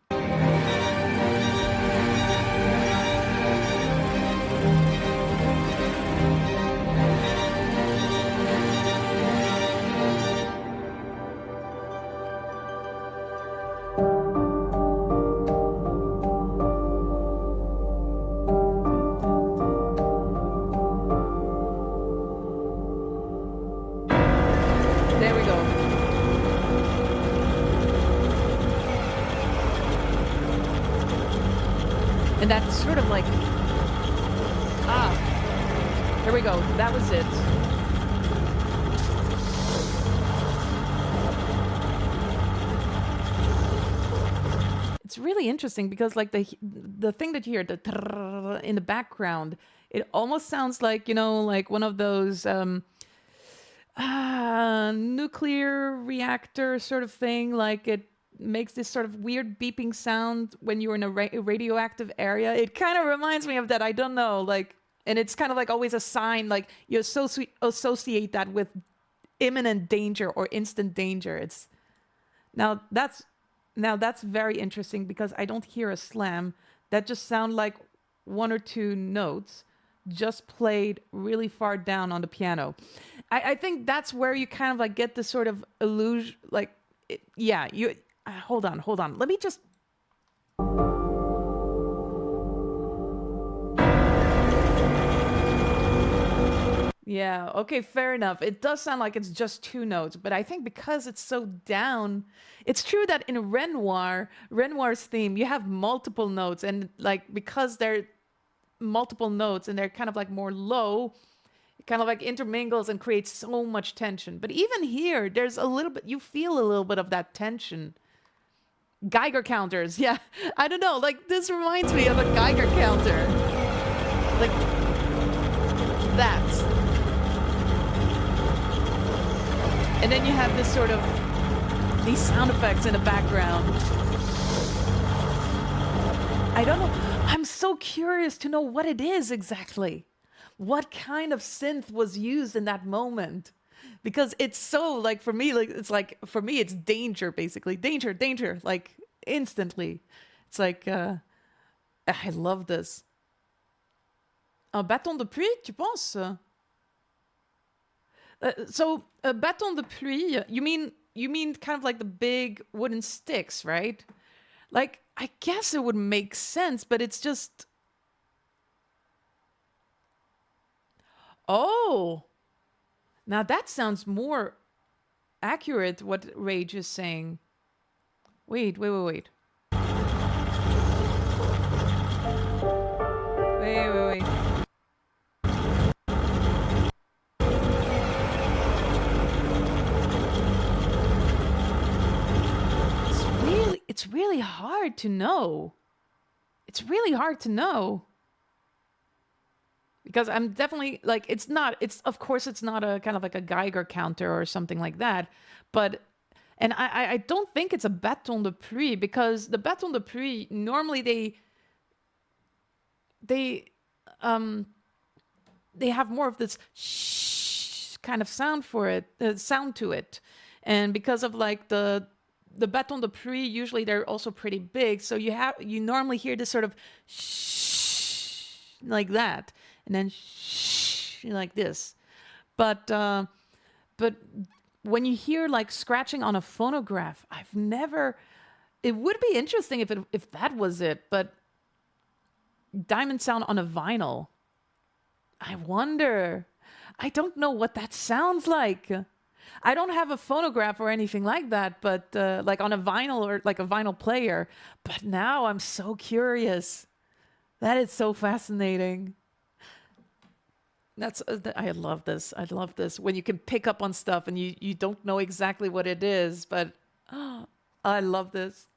And that's sort of like, here we go. That was it. It's really interesting because like the thing that you hear, the in the background, it almost sounds like, you know, like one of those nuclear reactor sort of thing. Like it makes this sort of weird beeping sound when you're in a radioactive area. It kind of reminds me of that. I don't know, like, and it's kind of like always a sign, like you associate that with imminent danger or instant danger. It's now that's very interesting because I don't hear a slam. That just sound like one or two notes just played really far down on the piano. I think that's where you kind of like get this sort of illusion, like, yeah, you. Hold on. Let me just... Yeah, okay, fair enough. It does sound like it's just two notes, but I think because it's so down... It's true that in Renoir's theme, you have multiple notes, and like because they're multiple notes and they're kind of like more low, it kind of like intermingles and creates so much tension. But even here, there's a little bit... You feel a little bit of that tension. Geiger counters, yeah. I don't know, like this reminds me of a Geiger counter. Like that. And then you have this sort of, these sound effects in the background. I don't know, I'm so curious to know what it is exactly. What kind of synth was used in that moment? Because it's so, like, for me, it's danger, basically. Danger, like, instantly. It's like, I love this. Un bâton de pluie, tu penses? So, a bâton de pluie, you mean kind of like the big wooden sticks, right? Like, I guess it would make sense, but it's just... Oh, now that sounds more accurate, what Rage is saying. Wait. Wait. It's really hard to know. It's really hard to know. Because I'm definitely, like, of course it's not a kind of like a Geiger counter or something like that. But, and I don't think it's a bâton de pluie, because the bâton de pluie, normally they have more of this shh kind of sound for it, sound to it. And because of like the bâton de pluie, usually they're also pretty big, so you normally hear this sort of shh like that, and then shh like this. But when you hear like scratching on a phonograph, it would be interesting if that was it, but diamond sound on a vinyl, I wonder. I don't know what that sounds like. I don't have a phonograph or anything like that, but like on a vinyl or like a vinyl player. But now I'm so curious. That is so fascinating. I love this. I love this. When you can pick up on stuff and you don't know exactly what it is, but I love this.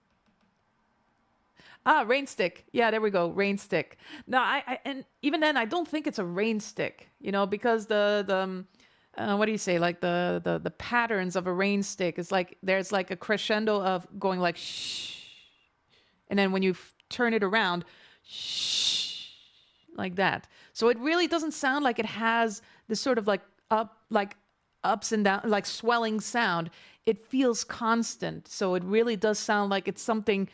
Rain stick. Yeah, there we go. Rain stick. No, and even then, I don't think it's a rain stick, because the what do you say? Like the patterns of a rain stick is like, there's like a crescendo of going like shh. And then when you turn it around, shh, like that. So it really doesn't sound like it has this sort of like ups and down, like swelling sound. It feels constant. So it really does sound like it's something,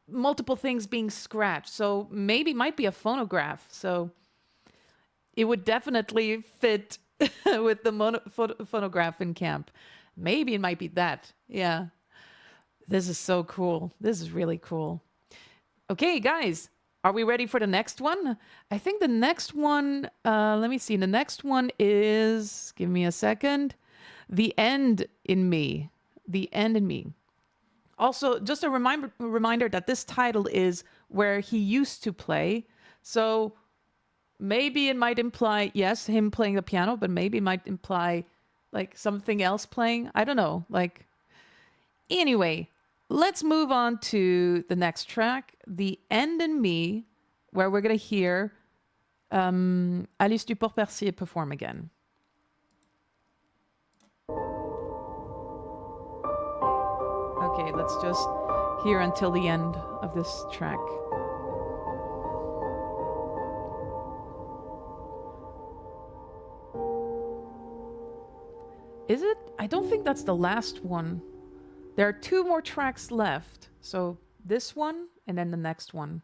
multiple things being scratched. So maybe it might be a phonograph. So it would definitely fit with the phonograph in camp. Maybe it might be that. Yeah. This is so cool. This is really cool. Okay, guys, are we ready for the next one? I think the next one, let me see. The next one is, give me a second, The End in Me. The End in Me. Also, just a reminder that this title is Where He Used to Play. So maybe it might imply, yes, him playing the piano, but maybe it might imply like something else playing. I don't know. Like, anyway, let's move on to the next track, The End in Me, where we're going to hear Alice Duport-Percier perform again. Okay, let's just hear until the end of this track. Is it? I don't think that's the last one. There are 2 more tracks left. So this one and then the next one.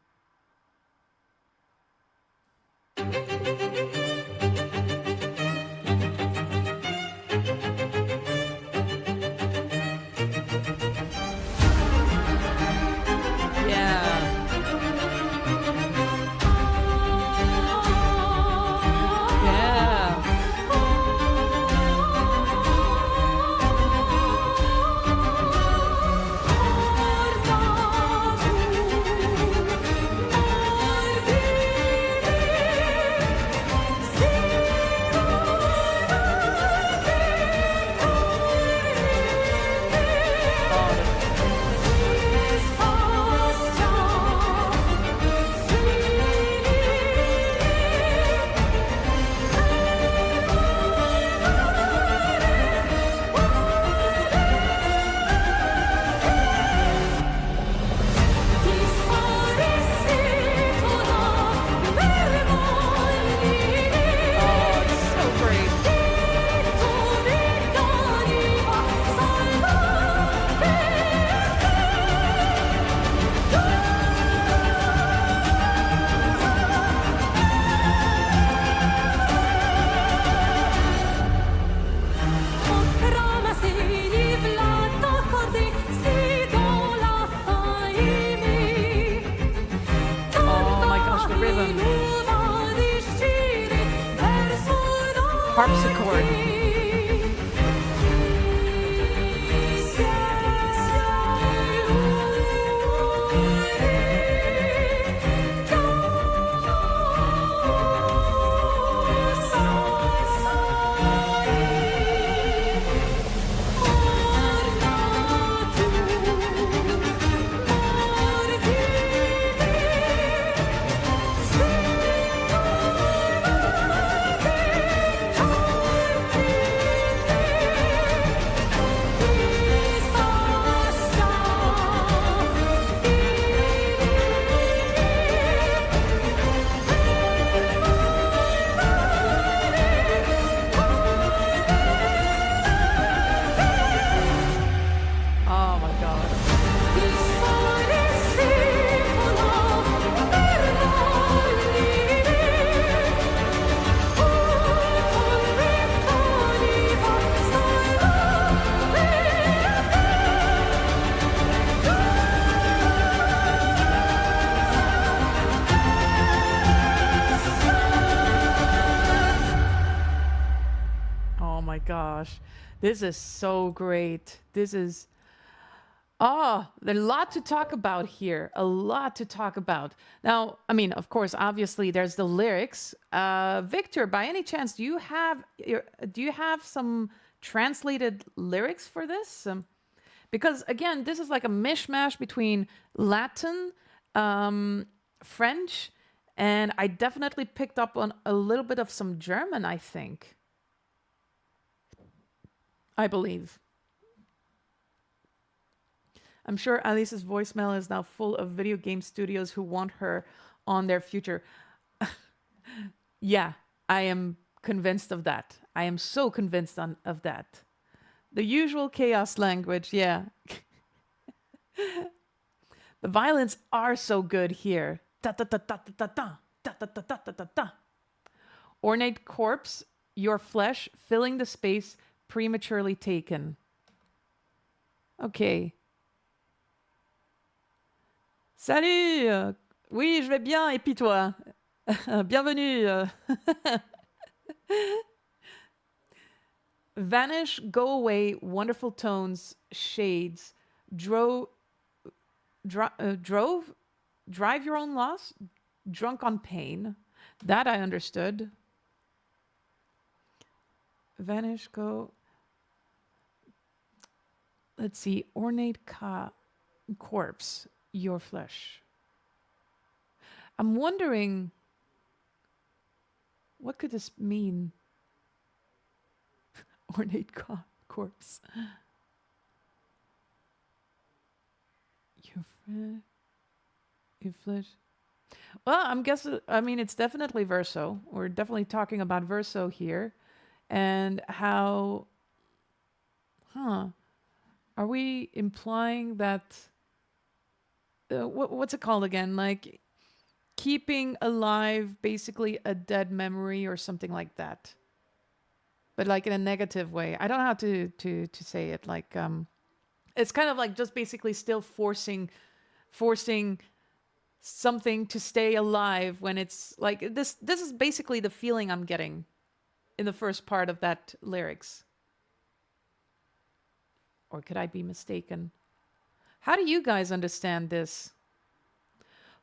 harpsichord. Oh my god. Oh my gosh. This is so great. This is there's a lot to talk about here. A lot to talk about. Now, I mean, of course, obviously there's the lyrics. Victor, by any chance, do you have some translated lyrics for this? Because again, this is like a mishmash between Latin, French, and I definitely picked up on a little bit of some German, I think. I believe. I'm sure Alice's voicemail is now full of video game studios who want her on their future. Yeah, I am convinced of that. I am so convinced of that. The usual chaos language, yeah. The violins are so good here. Ta ta ta ta ta ta ta ta ta ta ta ta ta. Ornate corpse, your flesh filling the space prematurely taken. Okay. Salut! Oui, je vais bien, et puis toi? Bienvenue! Vanish, go away, wonderful tones, shades, drive your own loss, drunk on pain. That I understood. Vanish, go. Let's see, ornate corpse. Your flesh. I'm wondering, what could this mean? Ornate corpse. Your flesh. Well, I'm guessing, I mean, it's definitely Verso. We're definitely talking about Verso here. And how, are we implying that what's it called again? Like keeping alive basically a dead memory or something like that. But like in a negative way. I don't know how to say it. Like it's kind of like just basically still forcing something to stay alive when it's like this is basically the feeling I'm getting in the first part of that lyrics. Or could I be mistaken? How do you guys understand this?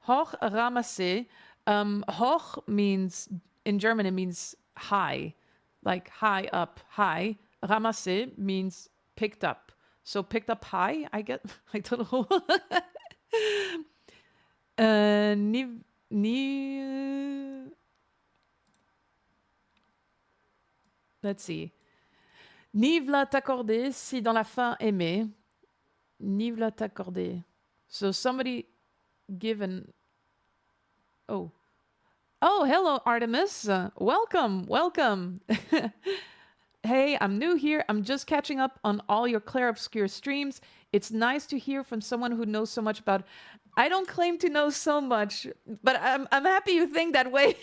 Hoch ramasser. Hoch means, in German, it means high. Like high up, high. Ramasser means picked up. So picked up high, I get, I don't know. Let's see. Ni v'la t'accorder si dans la fin aimer. Ni v'la t'accorder. So somebody given. Oh, hello, Artemis. Welcome. Hey, I'm new here. I'm just catching up on all your Clair Obscur streams. It's nice to hear from someone who knows so much about. I don't claim to know so much, but I'm happy you think that way.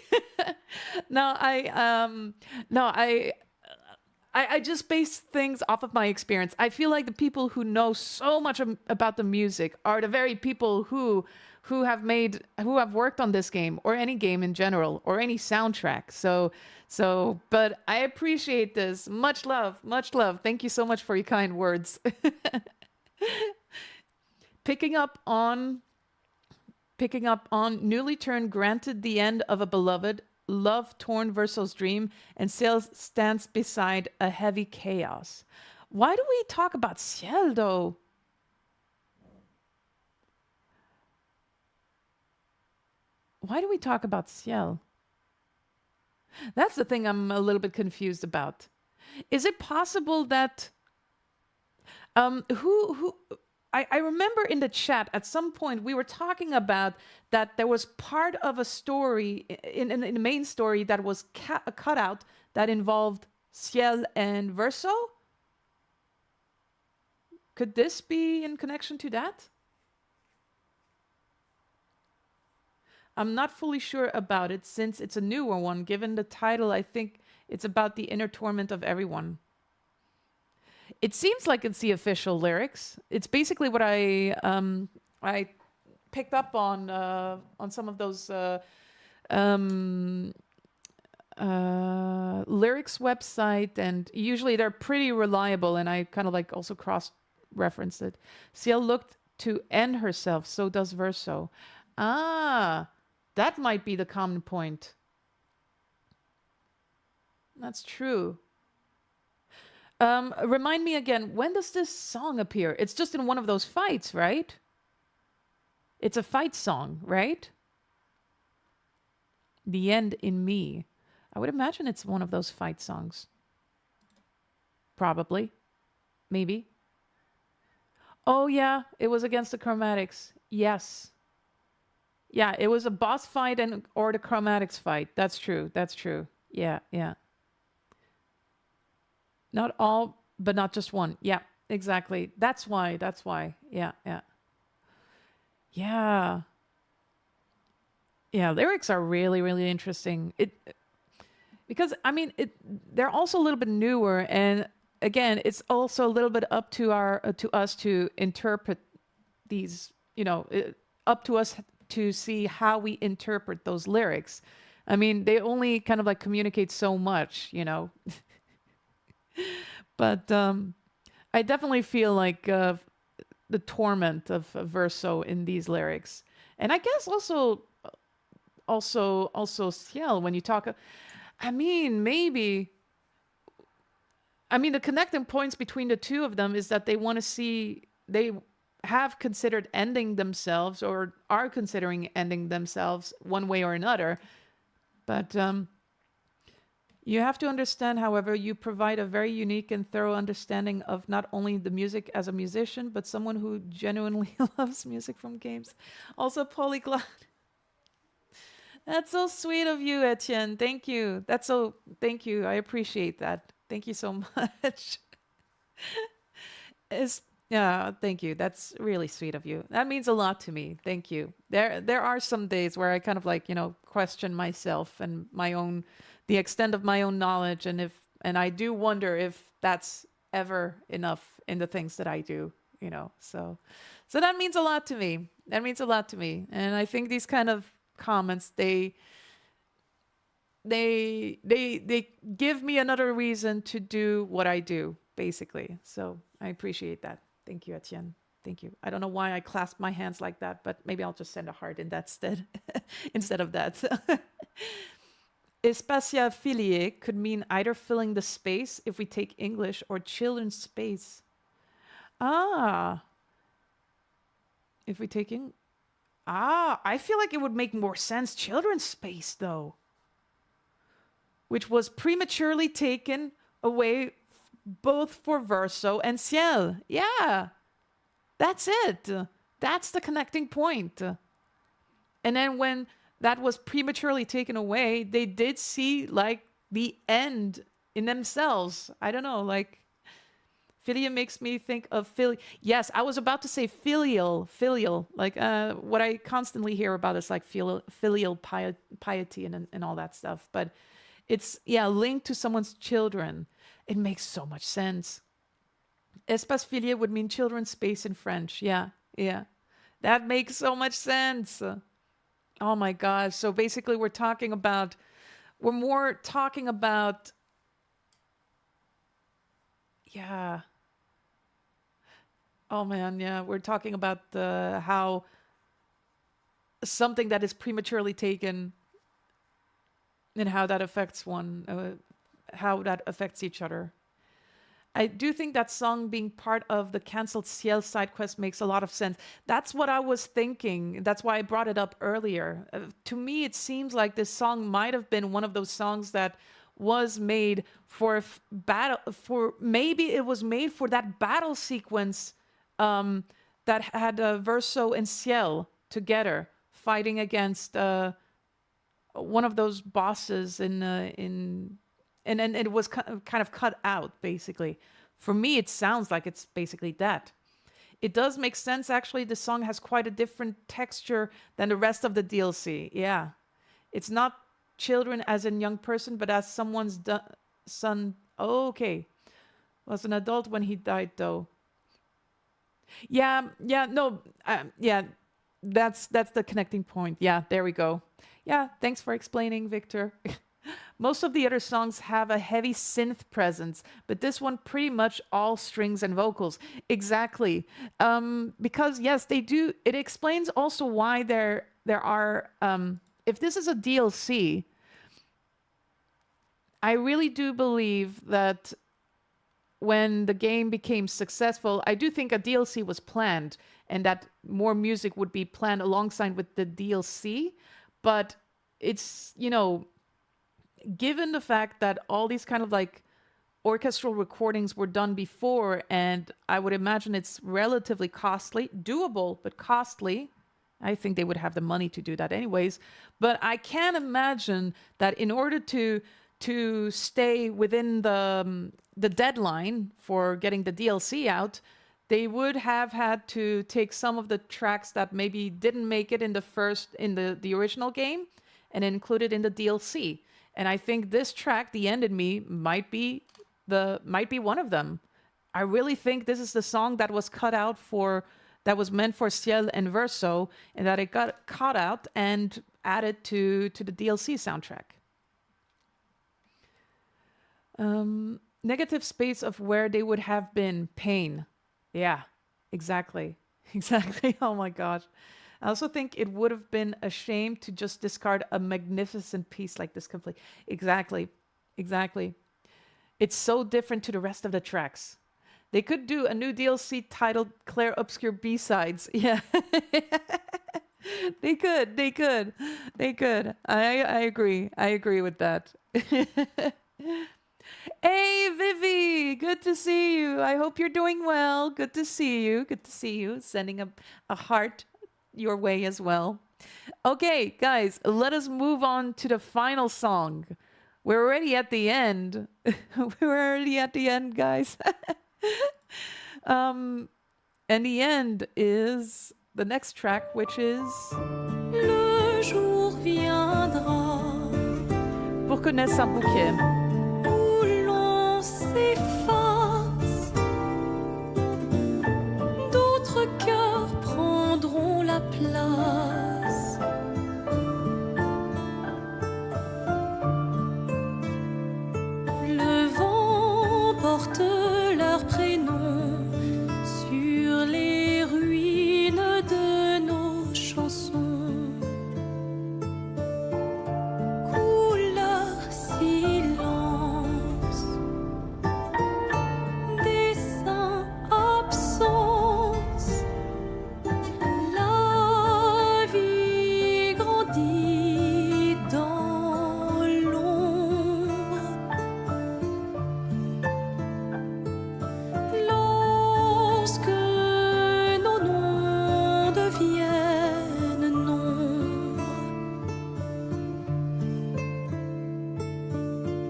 I just base things off of my experience. I feel like the people who know so much about the music are the very people who who have worked on this game or any game in general or any soundtrack. But I appreciate this. Much love, much love. Thank you so much for your kind words. Picking up on newly turned, granted the end of a beloved, love torn Verso's dream, and Ciel stands beside a heavy chaos. Why do we talk about Ciel though? Why do we talk about Ciel? That's the thing I'm a little bit confused about. Is it possible that I remember in the chat at some point we were talking about that there was part of a story in the main story that was cut out that involved Ciel and Verso? Could this be in connection to that? I'm not fully sure about it since it's a newer one. Given the title, I think it's about the inner torment of everyone. It seems like it's the official lyrics. It's basically what I picked up on some of those lyrics website, and usually they're pretty reliable, and I kind of like also cross-referenced it. Ciel looked to end herself, so does Verso. Ah, that might be the common point. That's true. Remind me again, when does this song appear? It's just in one of those fights, right? It's a fight song, right? The End in Me. I would imagine it's one of those fight songs. Probably. Maybe. Oh yeah, it was against the Chromatics. Yes. Yeah, it was a boss fight or the Chromatics fight. That's true. That's true. Yeah, yeah. Not all, but not just one. Yeah, exactly. That's why. That's why. Yeah, yeah. Yeah. Yeah, lyrics are really, really interesting. Because I mean, they're also a little bit newer, and again, it's also a little bit up to us to interpret these. Up to us to see how we interpret those lyrics. I mean, they only kind of like communicate so much, But I definitely feel like the torment of Verso in these lyrics, and I guess also Ciel when you talk. I mean, maybe. I mean, the connecting points between the two of them is that they want to see they have considered ending themselves or are considering ending themselves one way or another, but you have to understand, however, you provide a very unique and thorough understanding of not only the music as a musician, but someone who genuinely loves music from games. Also polyglot. That's so sweet of you, Etienne. Thank you. Thank you. I appreciate that. Thank you so much. Yeah, thank you. That's really sweet of you. That means a lot to me. Thank you. There are some days where I kind of like, question myself and the extent of my own knowledge, and I do wonder if that's ever enough in the things that I do, So that means a lot to me. That means a lot to me. And I think these kind of comments, they give me another reason to do what I do, basically. So I appreciate that. Thank you, Etienne. Thank you. I don't know why I clasped my hands like that, but maybe I'll just send a heart in that instead of that. Espaciophilie could mean either filling the space, if we take English, or children's space. Ah. If we take I feel like it would make more sense children's space, though. Which was prematurely taken away both for Verso and Ciel. Yeah. That's it. That's the connecting point. And then when that was prematurely taken away, they did see like the end in themselves. I don't know, like philia makes me think of Yes, I was about to say filial. Like what I constantly hear about is like filial piety and all that stuff. But it's linked to someone's children. It makes so much sense. Espace filier would mean children's space in French. Yeah. That makes so much sense. Oh my gosh. So basically we're more talking about, yeah. Oh man, yeah. We're talking about how something that is prematurely taken and how that affects how that affects each other. I do think that song being part of the canceled Ciel side quest makes a lot of sense. That's what I was thinking. That's why I brought it up earlier. To me, it seems like this song might have been one of those songs that was made for maybe it was made for that battle sequence that had Verso and Ciel together fighting against one of those bosses and it was kind of cut out, basically. For me, it sounds like it's basically that. It does make sense, actually. The song has quite a different texture than the rest of the DLC. Yeah. It's not children as in young person, but as someone's son. Oh, okay. Was an adult when he died, though. Yeah, no. Yeah, that's the connecting point. Yeah, there we go. Yeah, thanks for explaining, Victor. Most of the other songs have a heavy synth presence, but this one pretty much all strings and vocals. Exactly. Because yes, they do. It explains also why there are, if this is a DLC, I really do believe that when the game became successful, I do think a DLC was planned and that more music would be planned alongside with the DLC. But it's, given the fact that all these kind of like orchestral recordings were done before, and I would imagine it's relatively costly, doable, but costly. I think they would have the money to do that anyways. But I can imagine that in order to stay within the deadline for getting the DLC out, they would have had to take some of the tracks that maybe didn't make it in the original game and include it in the DLC. And I think this track, "The End in Me," might be one of them. I really think this is the song that was that was meant for Ciel and Verso, and that it got cut out and added to the DLC soundtrack. Negative space of where they would have been. Pain. Yeah, exactly. Exactly. Oh my gosh. I also think it would have been a shame to just discard a magnificent piece like this completely. Exactly. Exactly. It's so different to the rest of the tracks. They could do a new DLC titled Clair Obscur B-Sides. Yeah. They could. I agree. I agree with that. Hey, Vivi, good to see you. I hope you're doing well. Good to see you. Sending a heart your way as well. Okay, guys, let us move on to the final song. We're already at the end. Guys. And the end is the next track, which is Le jour viendra Pour que naisse un bouquet. où l'on s'efface, d'autres cœurs prendront la place. Le vent porte leur prénom sur les ruines de nos chansons. Couleur, silence, dessin, absence. La vie grandit dans l'ombre. Lorsque nos noms deviennent nombres,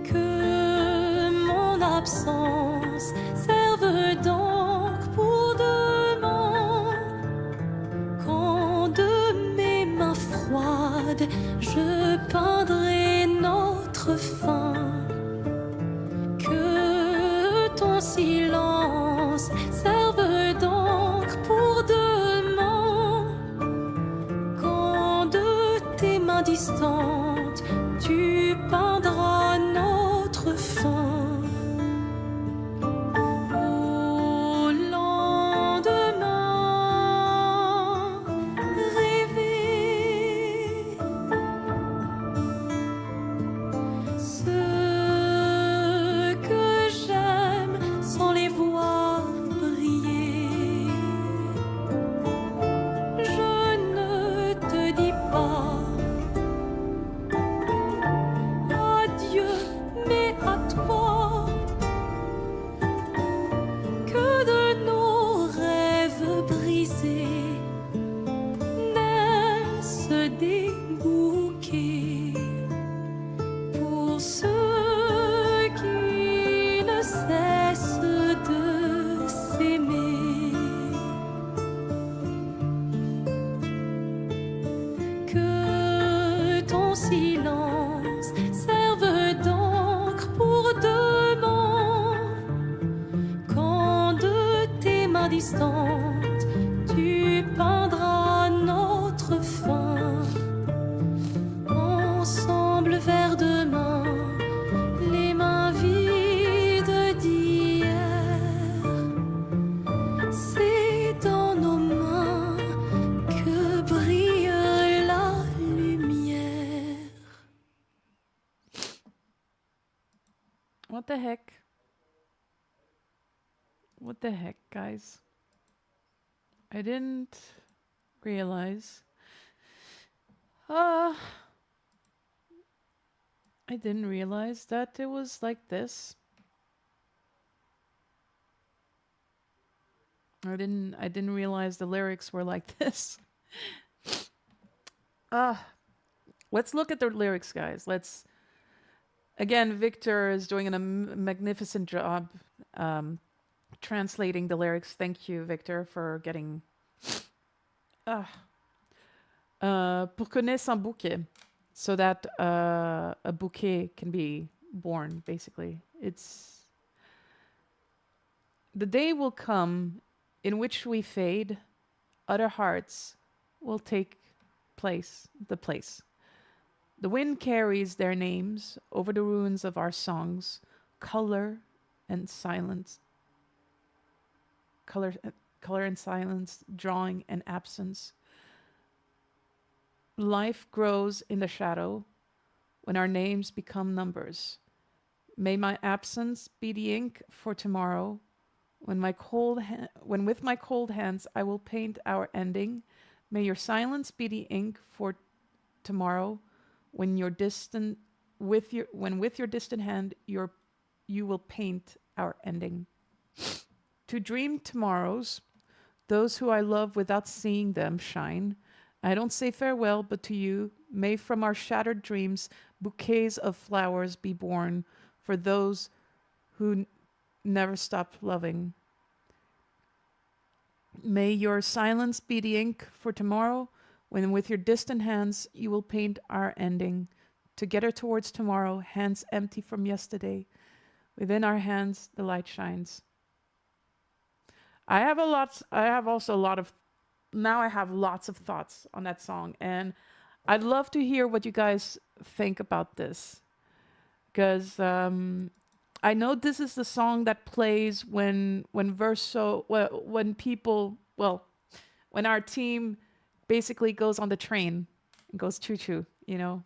que mon absence serve donc pour demain. Quand de mes mains froides je peindrai notre fin, que ton silence serve donc pour demain. What the heck? What the heck, guys? I didn't realize. I didn't realize that it was like this. I didn't realize the lyrics were like this. Let's look at the lyrics, guys. Again, Victor is doing a magnificent job translating the lyrics. Thank you, Victor, for getting... pour que naisse un bouquet, so that a bouquet can be born, basically. It's... The day will come in which we fade, other hearts will take the place. The wind carries their names over the ruins of our songs, color and silence, color and silence, drawing and absence. Life grows in the shadow when our names become numbers. May my absence be the ink for tomorrow, when with my cold hands I will paint our ending. May your silence be the ink for tomorrow, when with your distant hand you will paint our ending. To dream tomorrows, those who I love without seeing them shine. I don't say farewell, but to you, may from our shattered dreams bouquets of flowers be born for those who never stop loving. May your silence be the ink for tomorrow, when with your distant hands you will paint our ending. Together towards tomorrow, hands empty from yesterday. Within our hands the light shines. I have lots of thoughts on that song, and I'd love to hear what you guys think about this, because I know this is the song that plays when Verso, when our team basically goes on the train and goes choo-choo, you know.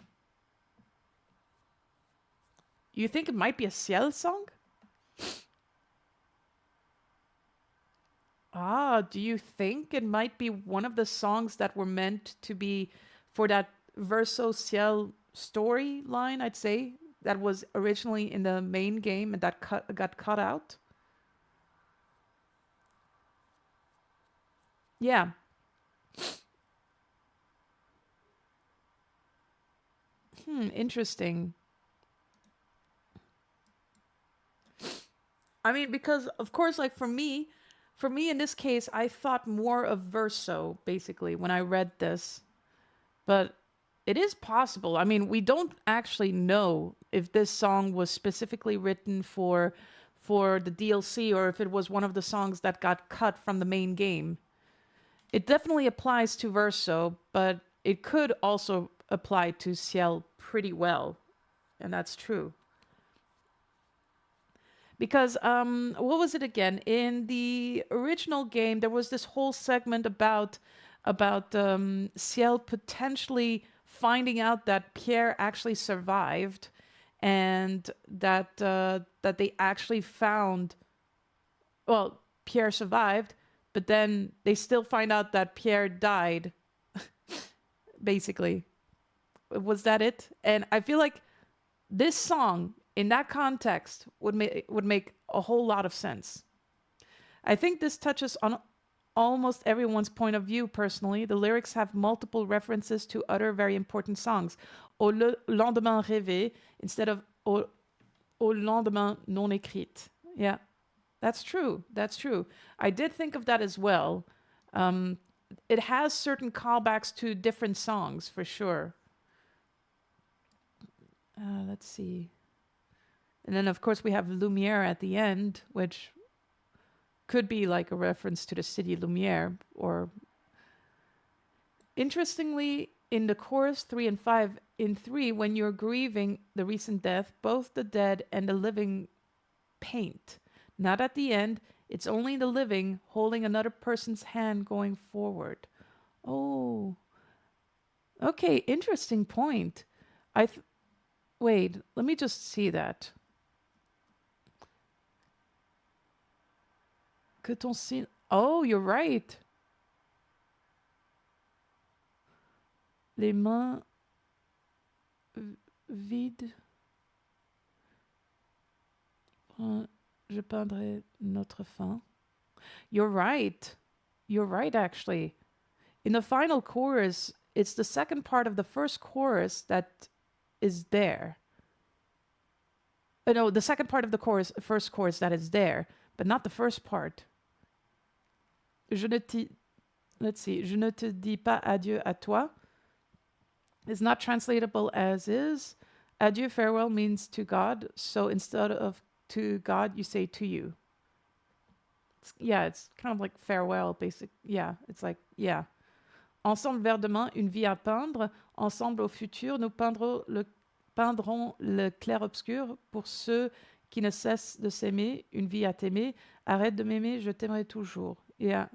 You think it might be a Ciel song? Do you think it might be one of the songs that were meant to be for that Verso Ciel storyline, I'd say, that was originally in the main game and that got cut out? Yeah. Interesting. I mean, because of course, like for me in this case, I thought more of Verso basically when I read this, but it is possible. I mean, we don't actually know if this song was specifically written for the DLC or if it was one of the songs that got cut from the main game. It definitely applies to Verso, but it could also apply to Ciel pretty well, and that's true. Because, what was it again? In the original game, there was this whole segment about Ciel potentially finding out that Pierre actually survived, and that they actually found... Well, Pierre survived, but then they still find out that Pierre died, basically. Was that it? And I feel like this song, in that context, would make a whole lot of sense. I think this touches on almost everyone's point of view, personally. The lyrics have multiple references to other very important songs. Au lendemain rêvé instead of au lendemain non écrite. Yeah, that's true. That's true. I did think of that as well. It has certain callbacks to different songs, for sure. Let's see. And then, of course, we have Lumière at the end, which could be like a reference to the city Lumière. Or interestingly, in the chorus 3 and 5, in 3, when you're grieving the recent death, both the dead and the living paint. Not at the end. It's only the living holding another person's hand going forward. Oh. Okay, interesting point. Wait, let me just see that. Que ton signe... Oh, you're right. Les mains vides. Je peindrai notre fin. You're right. You're right, actually. In the final chorus, it's the second part of the first chorus that is there. No, the second part of the chorus, first chorus that is there, but not the first part. Let's see. Je ne te dis pas adieu à toi. It's not translatable as is. Adieu, farewell means to God. So instead of to God, you say to you. It's kind of like farewell, basic. Yeah, it's like, yeah. Ensemble vers demain, une vie à peindre. Ensemble au futur, nous peindrons le clair obscur. Pour ceux qui ne cessent de s'aimer, une vie à t'aimer. Arrête de m'aimer, je t'aimerai toujours. Yeah.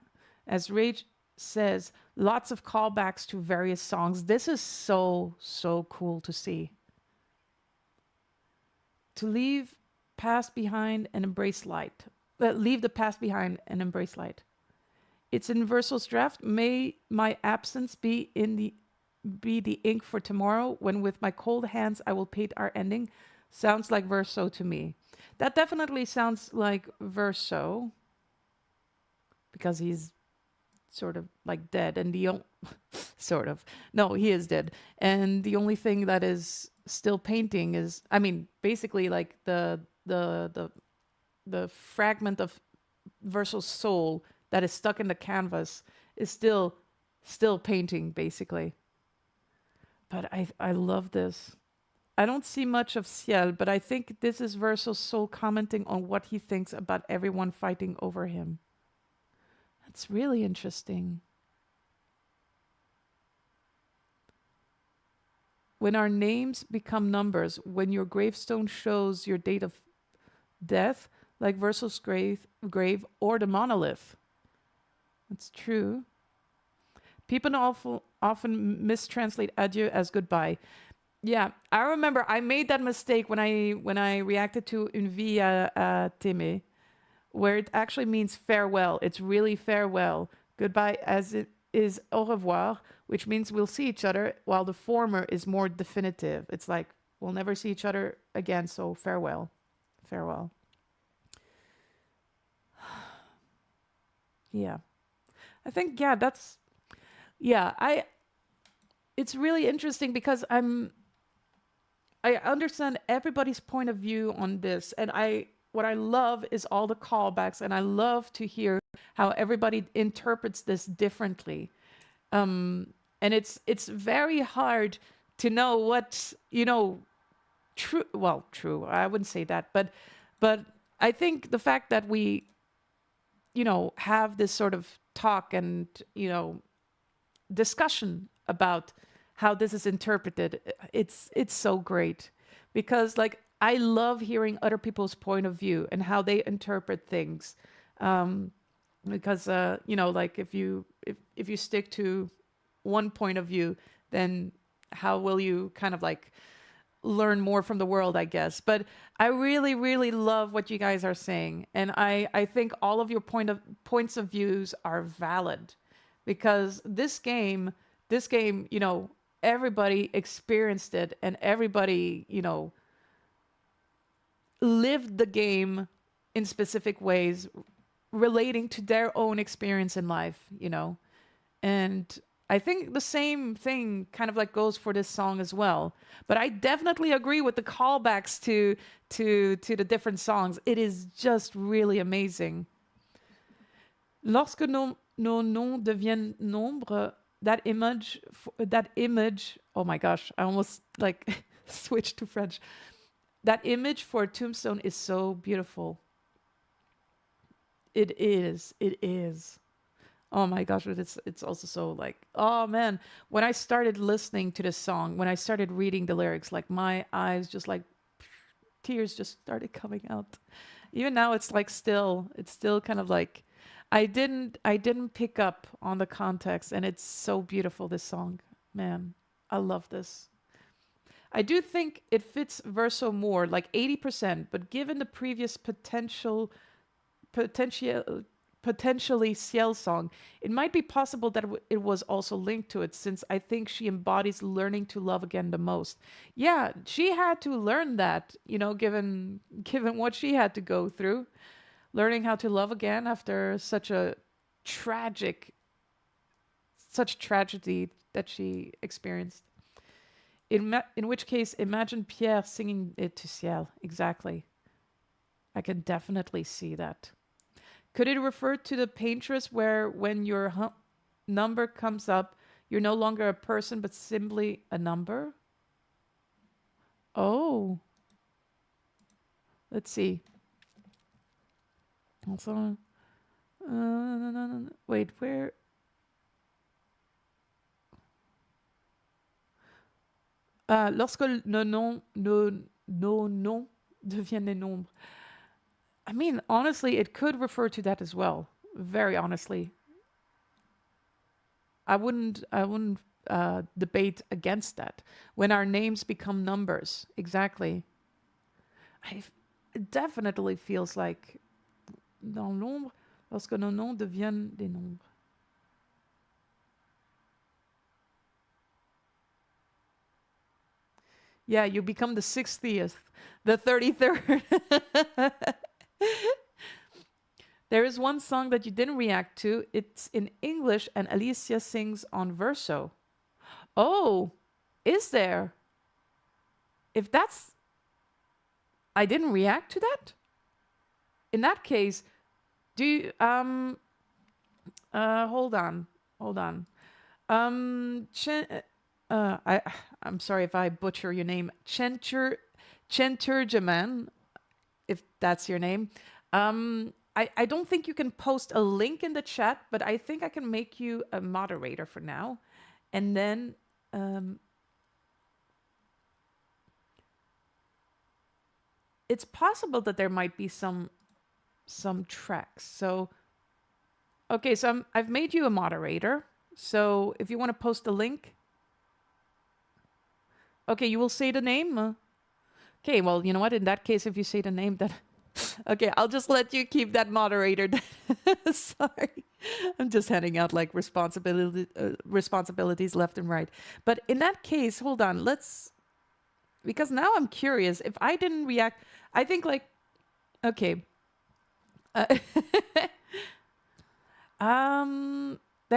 As Rage says, lots of callbacks to various songs. This is so, so cool to see. To leave past behind and embrace light. Leave the past behind and embrace light. It's in Verso's draft. May my absence be the ink for tomorrow, when with my cold hands I will paint our ending. Sounds like Verso to me. That definitely sounds like Verso, because he's sort of like dead, and sort of. No, he is dead. And the only thing that is still painting is, I mean, basically like the fragment of Verso's soul that is stuck in the canvas is still painting, basically. But I love this. I don't see much of Ciel, but I think this is Verso's soul commenting on what he thinks about everyone fighting over him. That's really interesting. When our names become numbers, when your gravestone shows your date of death, like Verso's grave or the monolith. That's true. People often mistranslate adieu as goodbye. Yeah, I remember I made that mistake when I reacted to Une vie à t'aimer, where it actually means farewell. It's really farewell. Goodbye as it is au revoir, which means we'll see each other, while the former is more definitive. It's like, we'll never see each other again, so farewell. Farewell. Yeah. I think, it's really interesting because I understand everybody's point of view on this, and what I love is all the callbacks, and I love to hear how everybody interprets this differently. And it's very hard to know what's, true. Well, true, I wouldn't say that, but I think the fact that we, have this sort of talk and, discussion about how this is interpreted, it's so great, because like I love hearing other people's point of view and how they interpret things, because like if you stick to one point of view, then how will you kind of like learn more from the world, I guess. But I really, really love what you guys are saying, and I think all of your points of views are valid, because this game, everybody experienced it, and everybody, lived the game in specific ways relating to their own experience in life, and I think the same thing kind of like goes for this song as well. But I definitely agree with the callbacks to the different songs. It is just really amazing. Lorsque nos noms deviennent nombres, that image, oh my gosh, I almost like switched to French. That image for a tombstone is so beautiful. It is. Oh my gosh, it's also so like, oh man, when I started listening to this song, when I started reading the lyrics, like my eyes just like, tears just started coming out. Even now it's still kind of like, I didn't pick up on the context, and it's so beautiful, this song. Man, I love this. I do think it fits Verso more, like 80%, but given the previous potentiality potentially Ciel song. It might be possible that it was also linked to it, since I think she embodies learning to love again the most. Yeah, she had to learn that, you know, given what she had to go through, learning how to love again after such tragedy that she experienced. In which case, imagine Pierre singing it to Ciel. Exactly. I can definitely see that. Could it refer to the paintress where when your number comes up, you're no longer a person, but simply a number? Oh. Let's see. Also, wait, where? Lorsque nos noms deviennent des nombres. I mean, honestly, it could refer to that as well. Very honestly. I wouldn't debate against that. When our names become numbers. Exactly. It definitely feels like dans l'ombre, lorsque nos noms deviennent des nombres. Yeah, you become the 60th, the 33rd. There is one song that you didn't react to. It's in English and Alicia sings on Verso. Oh, is there? If that's... I didn't react to that? In that case, do you... hold on. I'm sorry if I butcher your name. Chenturjaman, if that's your name. I don't think you can post a link in the chat, but I think I can make you a moderator for now. And then it's possible that there might be some tracks. So okay, so I've made you a moderator. So if you want to post a link. Okay, you will say the name? Okay, well, you know what? In that case, if you say the name, then... Okay, I'll just let you keep that moderator. Sorry. I'm just handing out, like, responsibilities left and right. But in that case, hold on. Let's... Because now I'm curious. If I didn't react... I think, like... Okay. There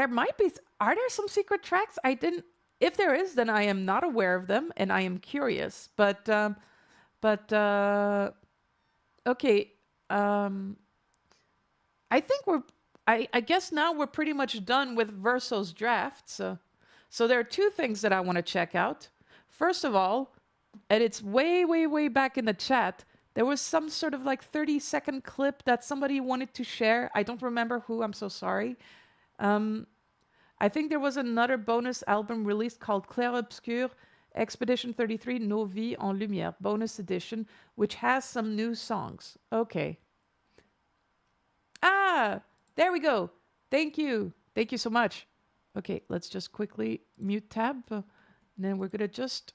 might be... Are there some secret tracks? I didn't... If there is, then I am not aware of them, and I am curious. But okay. I think I guess now we're pretty much done with Verso's draft. So there are two things that I want to check out. First of all, and it's way, way, way back in the chat, there was some sort of like 30-second clip that somebody wanted to share. I don't remember who. I'm so sorry. I think there was another bonus album released called Clair Obscur, Expedition 33, Nos Vies en Lumière, bonus edition, which has some new songs. Okay. Ah, there we go. Thank you. Thank you so much. Okay, let's just quickly mute tab. And then we're going to just...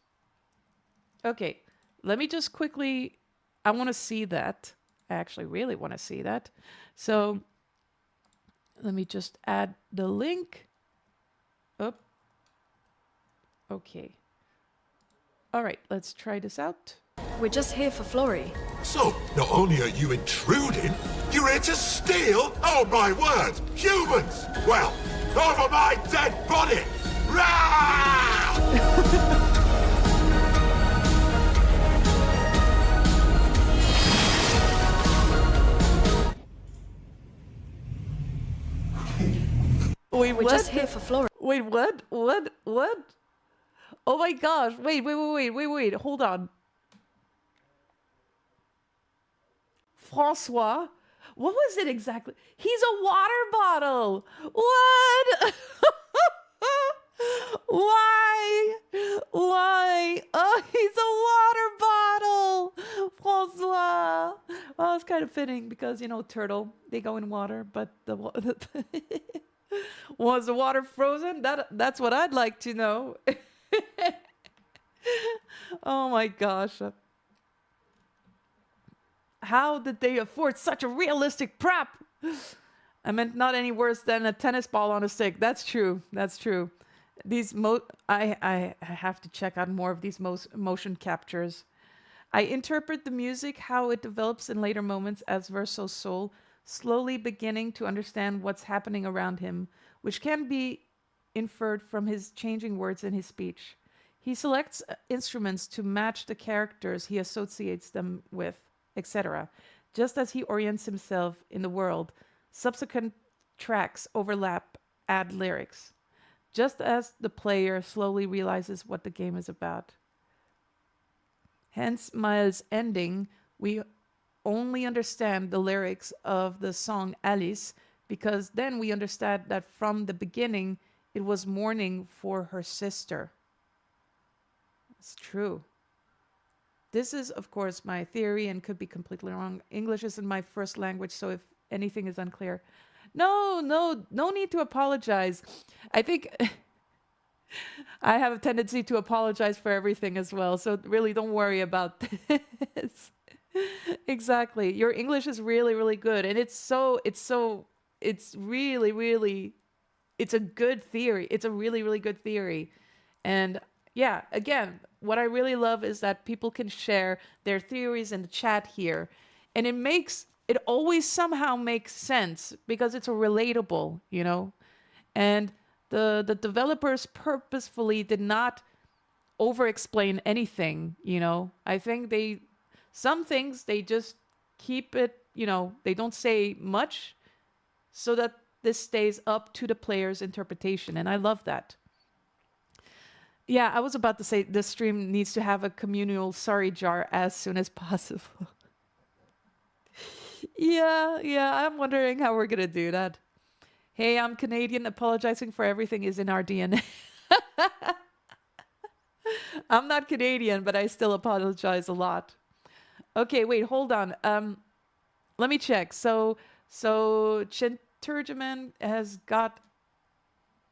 Okay, let me just quickly... I want to see that. I actually really want to see that. So let me just add the link. Up. Okay. All right, let's try this out. We're just here for Florrie. So, not only are you intruding, you're here to steal? Oh my word! Humans! Well, over my dead body! Rah! Wait, We're what? just here for Florrie. Wait, what? What? Oh my gosh. Wait. Hold on. Francois? What was it exactly? He's a water bottle. What? Why? Oh, he's a water bottle. Francois. Oh, it's kind of fitting because, you know, turtle, they go in water, but was the water frozen? That's what I'd like to know. Oh my gosh. How did they afford such a realistic prop? I meant not any worse than a tennis ball on a stick. That's true. That's true. I have to check out more of these motion captures. I interpret the music, how it develops in later moments as Verso's soul, slowly beginning to understand what's happening around him, which can be inferred from his changing words in his speech. He selects instruments to match the characters he associates them with, etc. Just as he orients himself in the world, subsequent tracks overlap, add lyrics. Just as the player slowly realizes what the game is about. Hence, Miles' ending, we only understand the lyrics of the song Alice, because then we understand that from the beginning, it was mourning for her sister. It's true. This is, of course, my theory and could be completely wrong. English isn't my first language, so if anything is unclear, no need to apologize. I think I have a tendency to apologize for everything as well, so really don't worry about this. Exactly. Your English is really, really good, and it's really, it's a good theory. It's a really, really good theory. And yeah, again, what I really love is that people can share their theories in the chat here, and it always somehow makes sense because it's relatable, you know? And the developers purposefully did not over-explain anything, you know? I think some things they just keep it, you know, they don't say much so that this stays up to the player's interpretation, and I love that. Yeah, I was about to say this stream needs to have a communal sorry jar as soon as possible. Yeah, I'm wondering how we're gonna do that. Hey, I'm Canadian. Apologizing for everything is in our DNA. I'm not Canadian, but I still apologize a lot. Okay, wait, hold on. Let me check. So Chinturgeman has got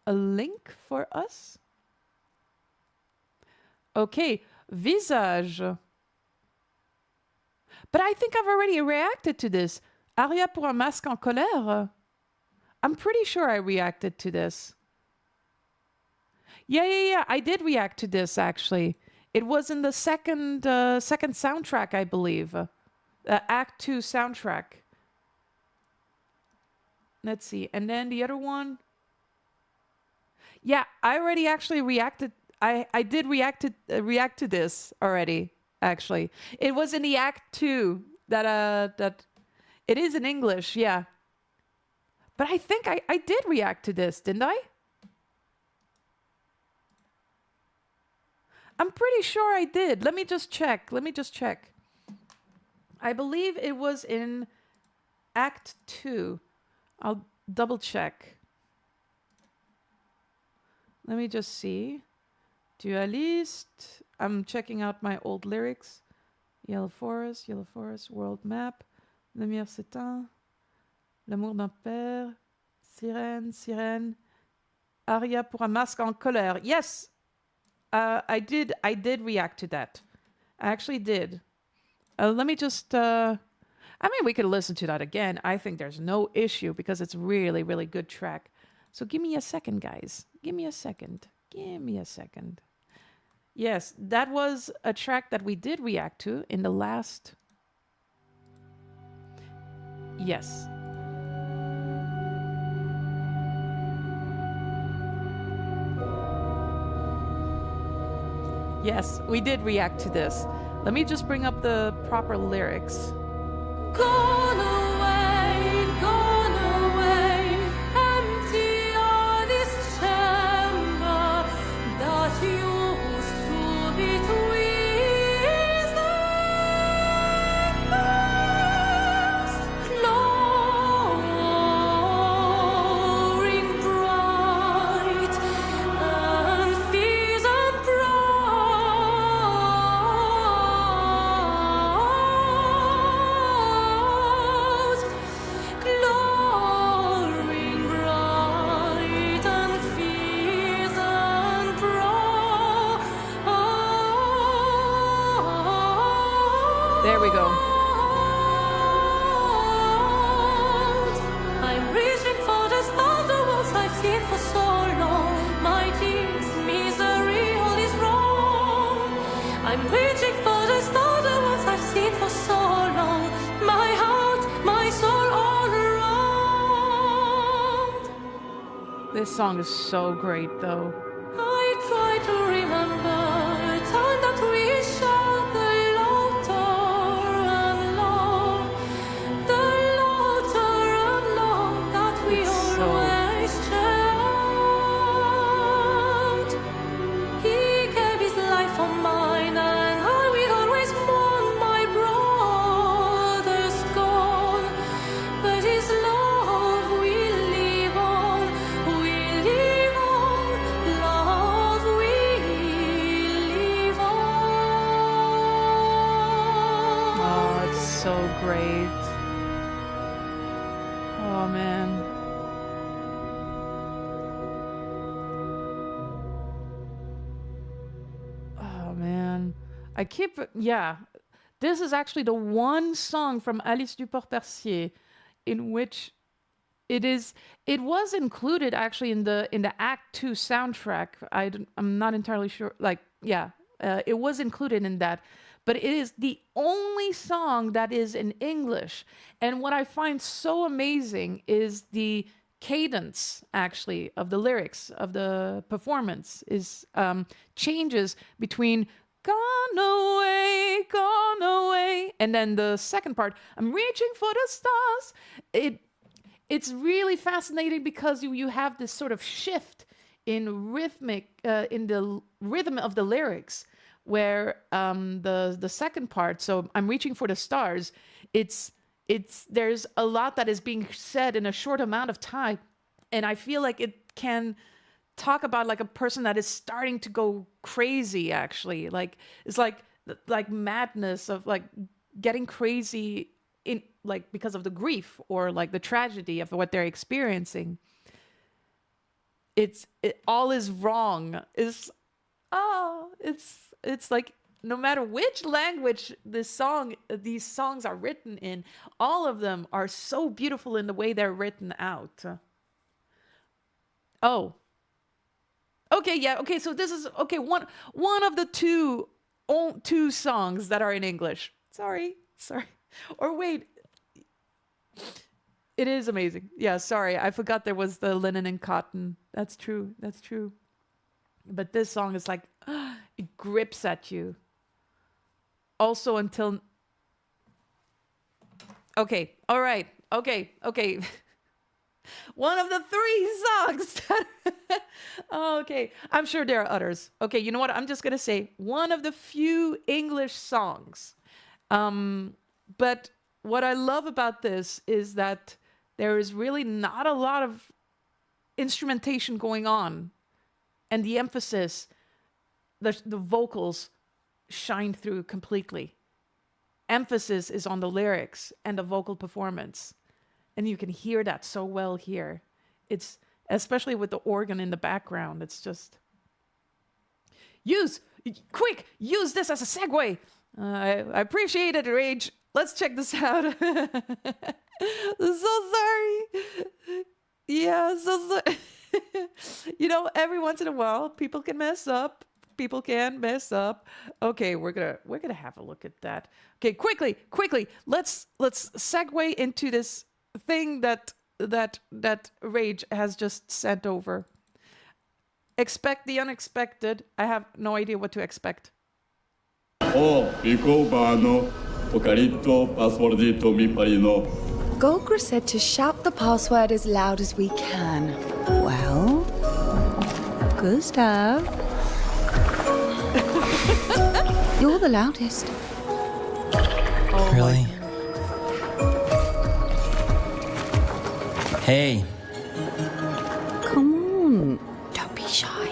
a link for us. Okay, Visage. But I think I've already reacted to this. Aria pour un masque en colère. I'm pretty sure I reacted to this. Yeah. I did react to this, actually. It was in the second soundtrack, I believe. Act 2 soundtrack. Let's see. And then the other one. Yeah, I already actually reacted. I did react to this already, actually. It was in the Act 2 that it is in English, yeah. But I think I did react to this, didn't I? I'm pretty sure I did. Let me just check. I believe it was in Act 2. I'll double check. Let me just see. Dualist. I'm checking out my old lyrics. Yellow Forest, World Map. Lumière s'éteint. L'amour d'un père. Sirène. Aria pour un masque en colère. Yes! I did react to that. I actually did. Let me just... I mean, we could listen to that again. I think there's no issue because it's really, really good track. So give me a second, guys. Give me a second. Yes, that was a track that we did react to in the last... Yes. Yes, we did react to this. Let me just bring up the proper lyrics. Gone away, empty are this chamber that used to be twixt and fast, glowing bright, and fears and spent for so long. My tears, misery, all is wrong. I'm reaching for the stars, the ones I've seen for so long. My heart, my soul, all around. This song is so great, though. I try to remember the time that we shared the laughter and love, the laughter and love that we always shared. He gave his life for mine, and I will always mourn my brother's gone. But his love will live on, will live on, love will live on. Oh, it's so great. Oh, man. Oh, man. Yeah. This is actually the one song from Alice duport-percier in which it was included actually in the Act 2 soundtrack. I'm not entirely sure. It was included in that. But it is the only song that is in English. And what I find so amazing is the cadence, actually, of the lyrics, of the performance, is changes between gone away, and then the second part, I'm reaching for the stars. It's really fascinating because you have this sort of shift in in the rhythm of the lyrics, where the second part, so I'm reaching for the stars, there's a lot that is being said in a short amount of time, and I feel like it can talk about like a person that is starting to go crazy, actually. Like it's like madness of like getting crazy in like because of the grief or like the tragedy of what they're experiencing. All is wrong. It's like no matter which language these songs are written in, all of them are so beautiful in the way they're written out. Oh. Okay, yeah, okay, so this is one of the two songs that are in English. Sorry. Or wait. It is amazing. Yeah, sorry. I forgot there was the linen and cotton. That's true. But this song is like, it grips at you. Also until... Okay, all right. Okay. One of the three songs. Okay, I'm sure there are others. Okay, you know what? I'm just going to say one of the few English songs. But what I love about this is that there is really not a lot of instrumentation going on. And the emphasis, the vocals shine through completely. Emphasis is on the lyrics and the vocal performance. And you can hear that so well here. It's, especially with the organ in the background, it's just... Use this as a segue. I appreciate it, Rage. Let's check this out. So sorry. Yeah, so sorry. You know, every once in a while, people can mess up. Okay, we're gonna have a look at that. Okay, quickly. Let's segue into this thing that Rage has just sent over. Expect the unexpected. I have no idea what to expect. Golgra said to shout the password as loud as we can. Well, Gustav, you're the loudest. Really? Hey. Come on, don't be shy.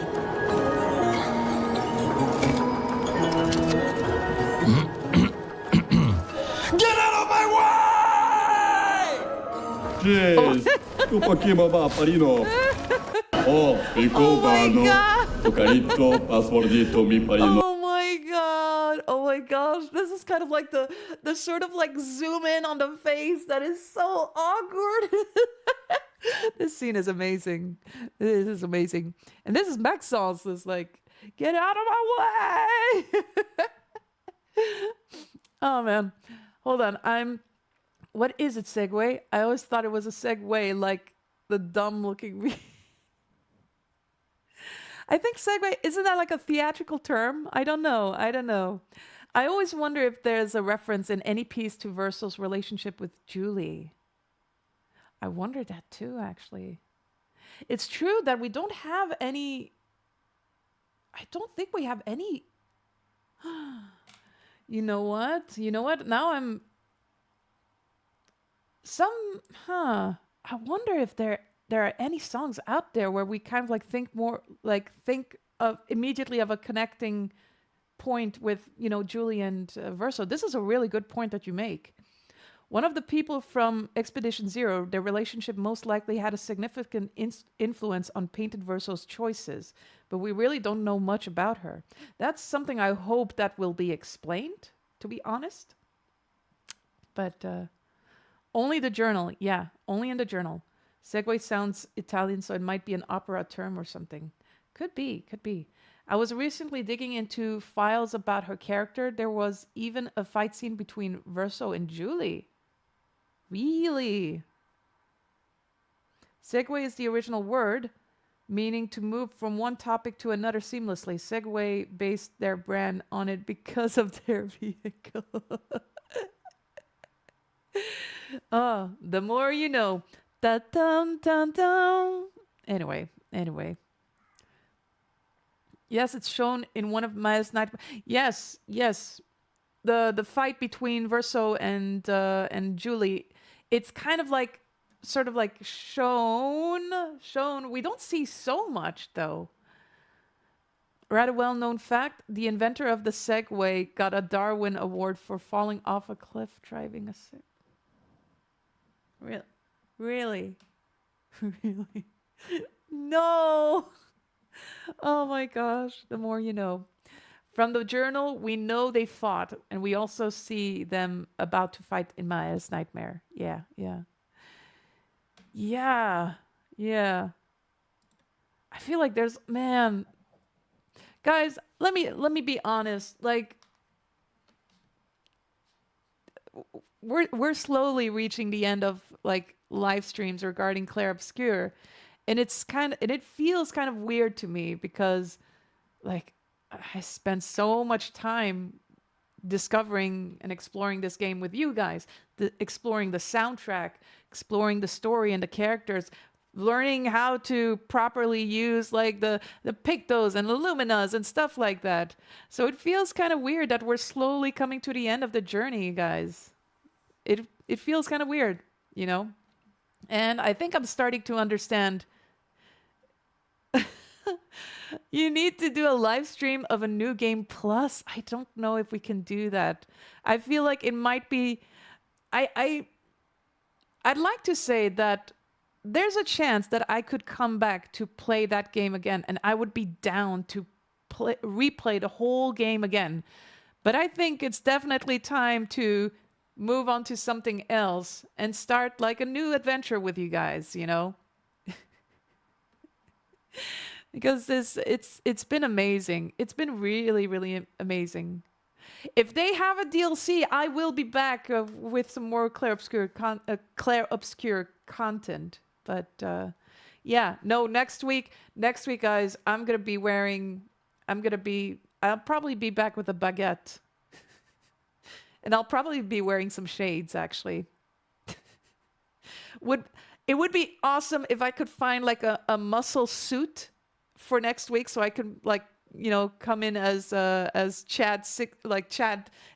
Get out of my way! Jeez, tu pochino parino. Oh my god! Oh my gosh! This is kind of like the sort of like zoom in on the face that is so awkward. This scene is amazing. This is amazing. And this is Maxence is like, get out of my way. Oh man. Hold on. What is it, segue? I always thought it was a segue, like the dumb looking I think segue, isn't that like a theatrical term? I don't know. I always wonder if there's a reference in any piece to Verso's relationship with Julie. I wonder that too, actually. It's true that we don't have any... I don't think we have any... You know what? Now I'm... I wonder if there are any songs out there where we kind of like think of immediately of a connecting point with, Julie and Verso. This is a really good point that you make. One of the people from Expedition Zero, their relationship most likely had a significant influence on Painted Verso's choices, but we really don't know much about her. That's something I hope that will be explained, to be honest. But only the journal. Yeah, only in the journal. Segue sounds Italian, so it might be an opera term or something. Could be. I was recently digging into files about her character. There was even a fight scene between Verso and Julie. Really? Segue is the original word, meaning to move from one topic to another seamlessly. Segway based their brand on it because of their vehicle. Oh, the more you know. Da-dum-dum-dum. Anyway. Yes, it's shown in one of Maya's night. Yes. The fight between Verso and Julie. It's kind of like, sort of like shown. We don't see so much though. Rather well-known fact: the inventor of the Segway got a Darwin Award for falling off a cliff driving a Segway. Really? No! Oh my gosh, the more you know. From the journal, we know they fought, and we also see them about to fight in Maya's nightmare. Yeah. I feel like there's... Man. Guys, let me be honest. Like... We're slowly reaching the end of like live streams regarding Clair Obscur, and it feels kind of weird to me because like I spent so much time discovering and exploring this game with you guys, exploring the soundtrack, exploring the story and the characters, learning how to properly use like the pictos and the luminas and stuff like that. So it feels kind of weird that we're slowly coming to the end of the journey, guys. It feels kind of weird, And I think I'm starting to understand. You need to do a live stream of a new game plus. I don't know if we can do that. I feel like it might be... I'd like to say that there's a chance that I could come back to play that game again, and I would be down to replay the whole game again. But I think it's definitely time to move on to something else and start like a new adventure with you guys, because it's been amazing. It's been really, really amazing. If they have a DLC, I will be back with some more Clair Obscur content. But next week, guys, I'll probably be back with a baguette. And I'll probably be wearing some shades, actually. It would be awesome if I could find like a muscle suit for next week, so I could like come in as Chad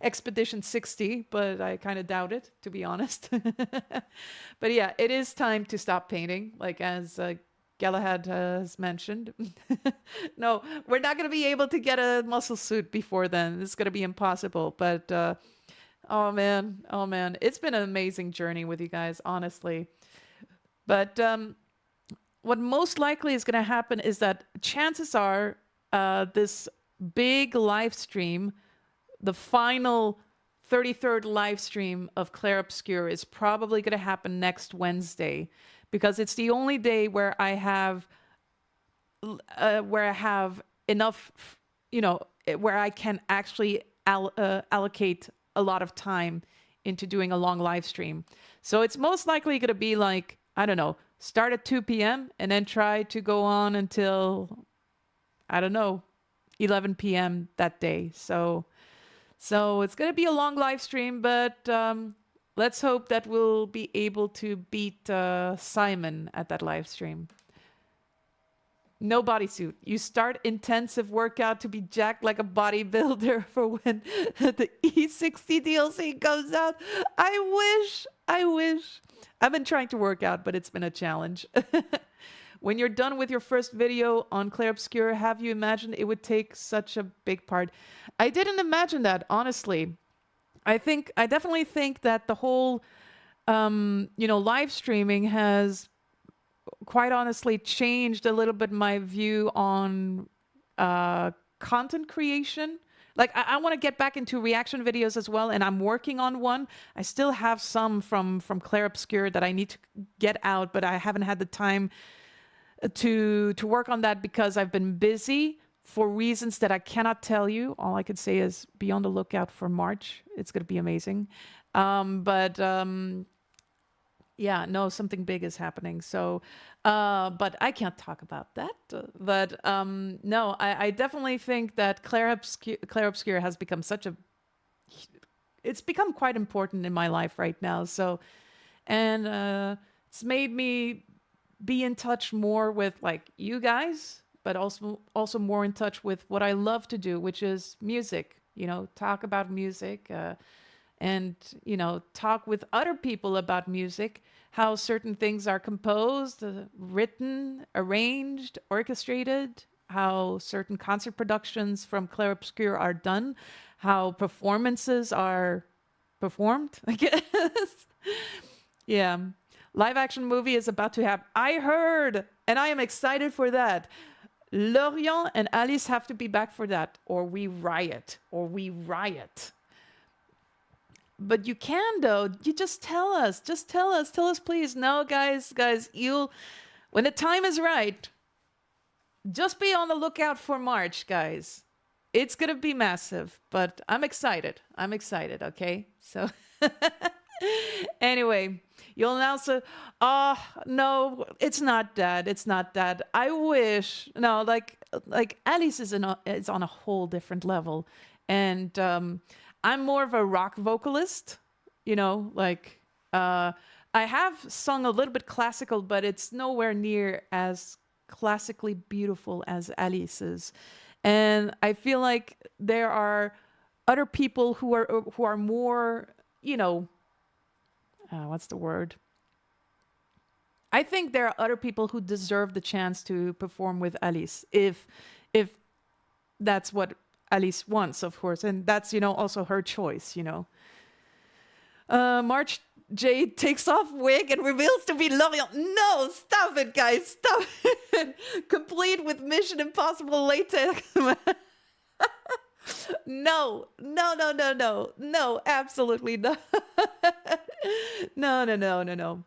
Expedition 60, but I kind of doubt it, to be honest. But yeah, it is time to stop painting, like as Galahad has mentioned. No, we're not going to be able to get a muscle suit before then. It's going to be impossible. But oh man, it's been an amazing journey with you guys, honestly. But what most likely is going to happen is that chances are this big live stream, the final 33rd live stream of Clair Obscur is probably going to happen next Wednesday, because it's the only day where I have enough, where I can actually allocate a lot of time into doing a long live stream. So it's most likely going to be like, I don't know, start at 2 p.m. and then try to go on until, I don't know, 11 p.m. that day. So it's going to be a long live stream, but let's hope that we'll be able to beat Simon at that live stream. No bodysuit. You start intensive workout to be jacked like a bodybuilder for when the E60 DLC comes out. I wish. I've been trying to work out, but it's been a challenge. When you're done with your first video on Clair Obscur, have you imagined it would take such a big part? I didn't imagine that, honestly. I definitely think that the whole, live streaming has quite honestly changed a little bit my view on content creation. Like, I want to get back into reaction videos as well, and I'm working on one. I still have some from Clair Obscur that I need to get out, but I haven't had the time to work on that because I've been busy for reasons that I cannot tell you. All I could say is be on the lookout for March. It's going to be amazing. Yeah, no, something big is happening. So, but I can't talk about that. No, I definitely think that Clair Obscur has become it's become quite important in my life right now. So, and it's made me be in touch more with like you guys, but also more in touch with what I love to do, which is music. Talk about music. And, talk with other people about music, how certain things are composed, written, arranged, orchestrated, how certain concert productions from Clair Obscur are done, how performances are performed, I guess. Yeah. Live action movie is about to happen. I heard, and I am excited for that. Lorient and Alice have to be back for that, or we riot. But you can, though. You just tell us. Tell us, please. No, guys, when the time is right, just be on the lookout for March, guys. It's going to be massive, but I'm excited, okay? So, anyway, you'll now say, oh, no, it's not that. I wish, no, like Alice is on a whole different level. And, I'm more of a rock vocalist, I have sung a little bit classical, but it's nowhere near as classically beautiful as Alice's. And I feel like there are other people who are more, what's the word? I think there are other people who deserve the chance to perform with Alice, if that's what Alice wants, of course, and that's also her choice. March, Jade takes off wig and reveals to be Lorient. No, stop it, guys, stop it. Complete with Mission Impossible latex. No, absolutely not. No.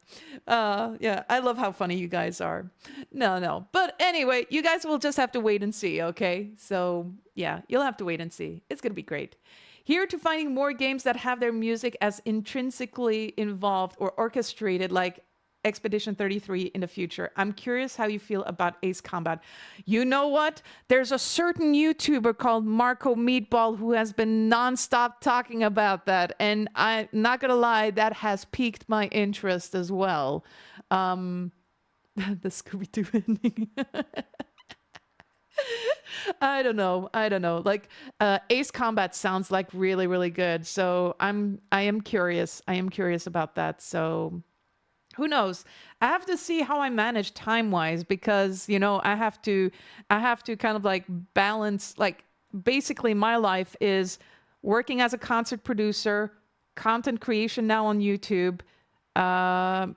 Yeah, I love how funny you guys are. No. But anyway, you guys will just have to wait and see, okay? So, yeah, you'll have to wait and see. It's going to be great. Here to finding more games that have their music as intrinsically involved or orchestrated like Expedition 33 in the future. I'm curious how you feel about Ace Combat. You know what? There's a certain YouTuber called Marco Meatball who has been nonstop talking about that. And I'm not going to lie, that has piqued my interest as well. The Scooby-Doo ending. I don't know. Like Ace Combat sounds like really, really good. So I am curious. About that. So who knows? I have to see how I manage time-wise because, I have to kind of like balance, like basically my life is working as a concert producer, content creation now on YouTube,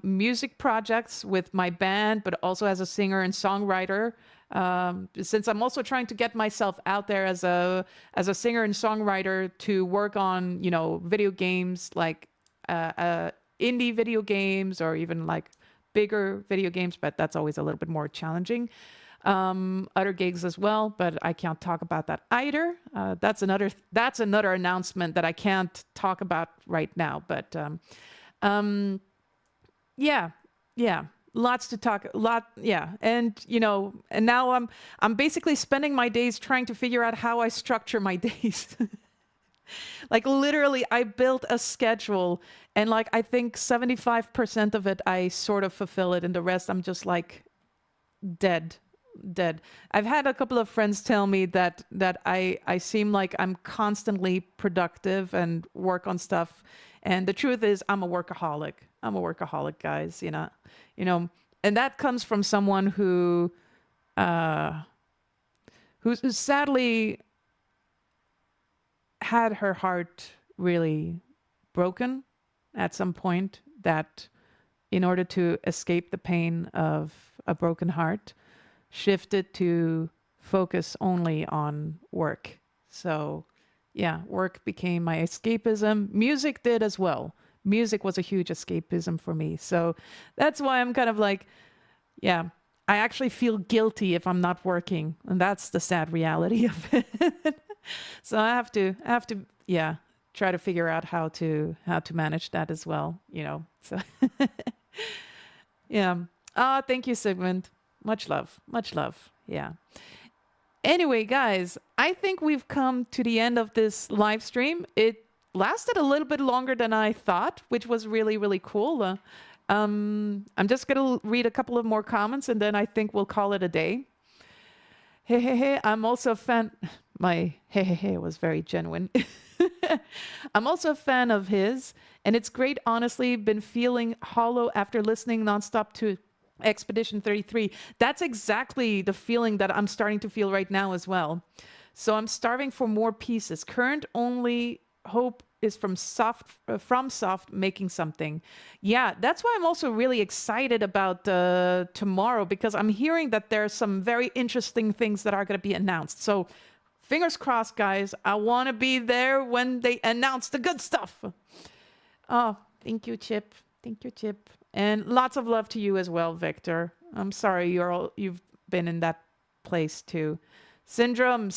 music projects with my band, but also as a singer and songwriter, Since I'm also trying to get myself out there as a singer and songwriter to work on, you know, video games like indie video games or even like bigger video games, but that's always a little bit more challenging. Other gigs as well, but I can't talk about that either. That's another announcement that I can't talk about right now. But yeah, lots to talk. And you know, and now I'm basically spending my days trying to figure out how I structure my days. Like literally, I built a schedule, and like I think 75% of it I sort of fulfill it, and the rest I'm just like dead. I've had a couple of friends tell me that I seem like I'm constantly productive and work on stuff, and the truth is I'm a workaholic. Guys. You know, and that comes from someone who's sadly had her heart really broken at some point, that in order to escape the pain of a broken heart, shifted to focus only on work. So yeah, work became my escapism. Music did as well. Music was a huge escapism for me. So that's why I'm kind of like, yeah, I actually feel guilty if I'm not working. And that's the sad reality of it. So I have to, yeah, try to figure out how to manage that as well, you know. So yeah. Thank you, Sigmund. Much love. Yeah. Anyway, guys, I think we've come to the end of this live stream. It lasted a little bit longer than I thought, which was really, really cool. I'm just going to read a couple of more comments, and then I think we'll call it a day. Hey, I'm also a fan. My hey was very genuine. I'm also a fan of his, and it's great, honestly. Been feeling hollow after listening nonstop to Expedition 33. That's exactly the feeling that I'm starting to feel right now as well. So I'm starving for more pieces. Current only hope is from soft making something. Yeah, that's why I'm also really excited about tomorrow, because I'm hearing that there's some very interesting things that are going to be announced. So fingers crossed, guys. I want to be there when they announce the good stuff. Oh, thank you, Chip. And lots of love to you as well, Victor. I'm sorry you've been in that place too. Syndrome,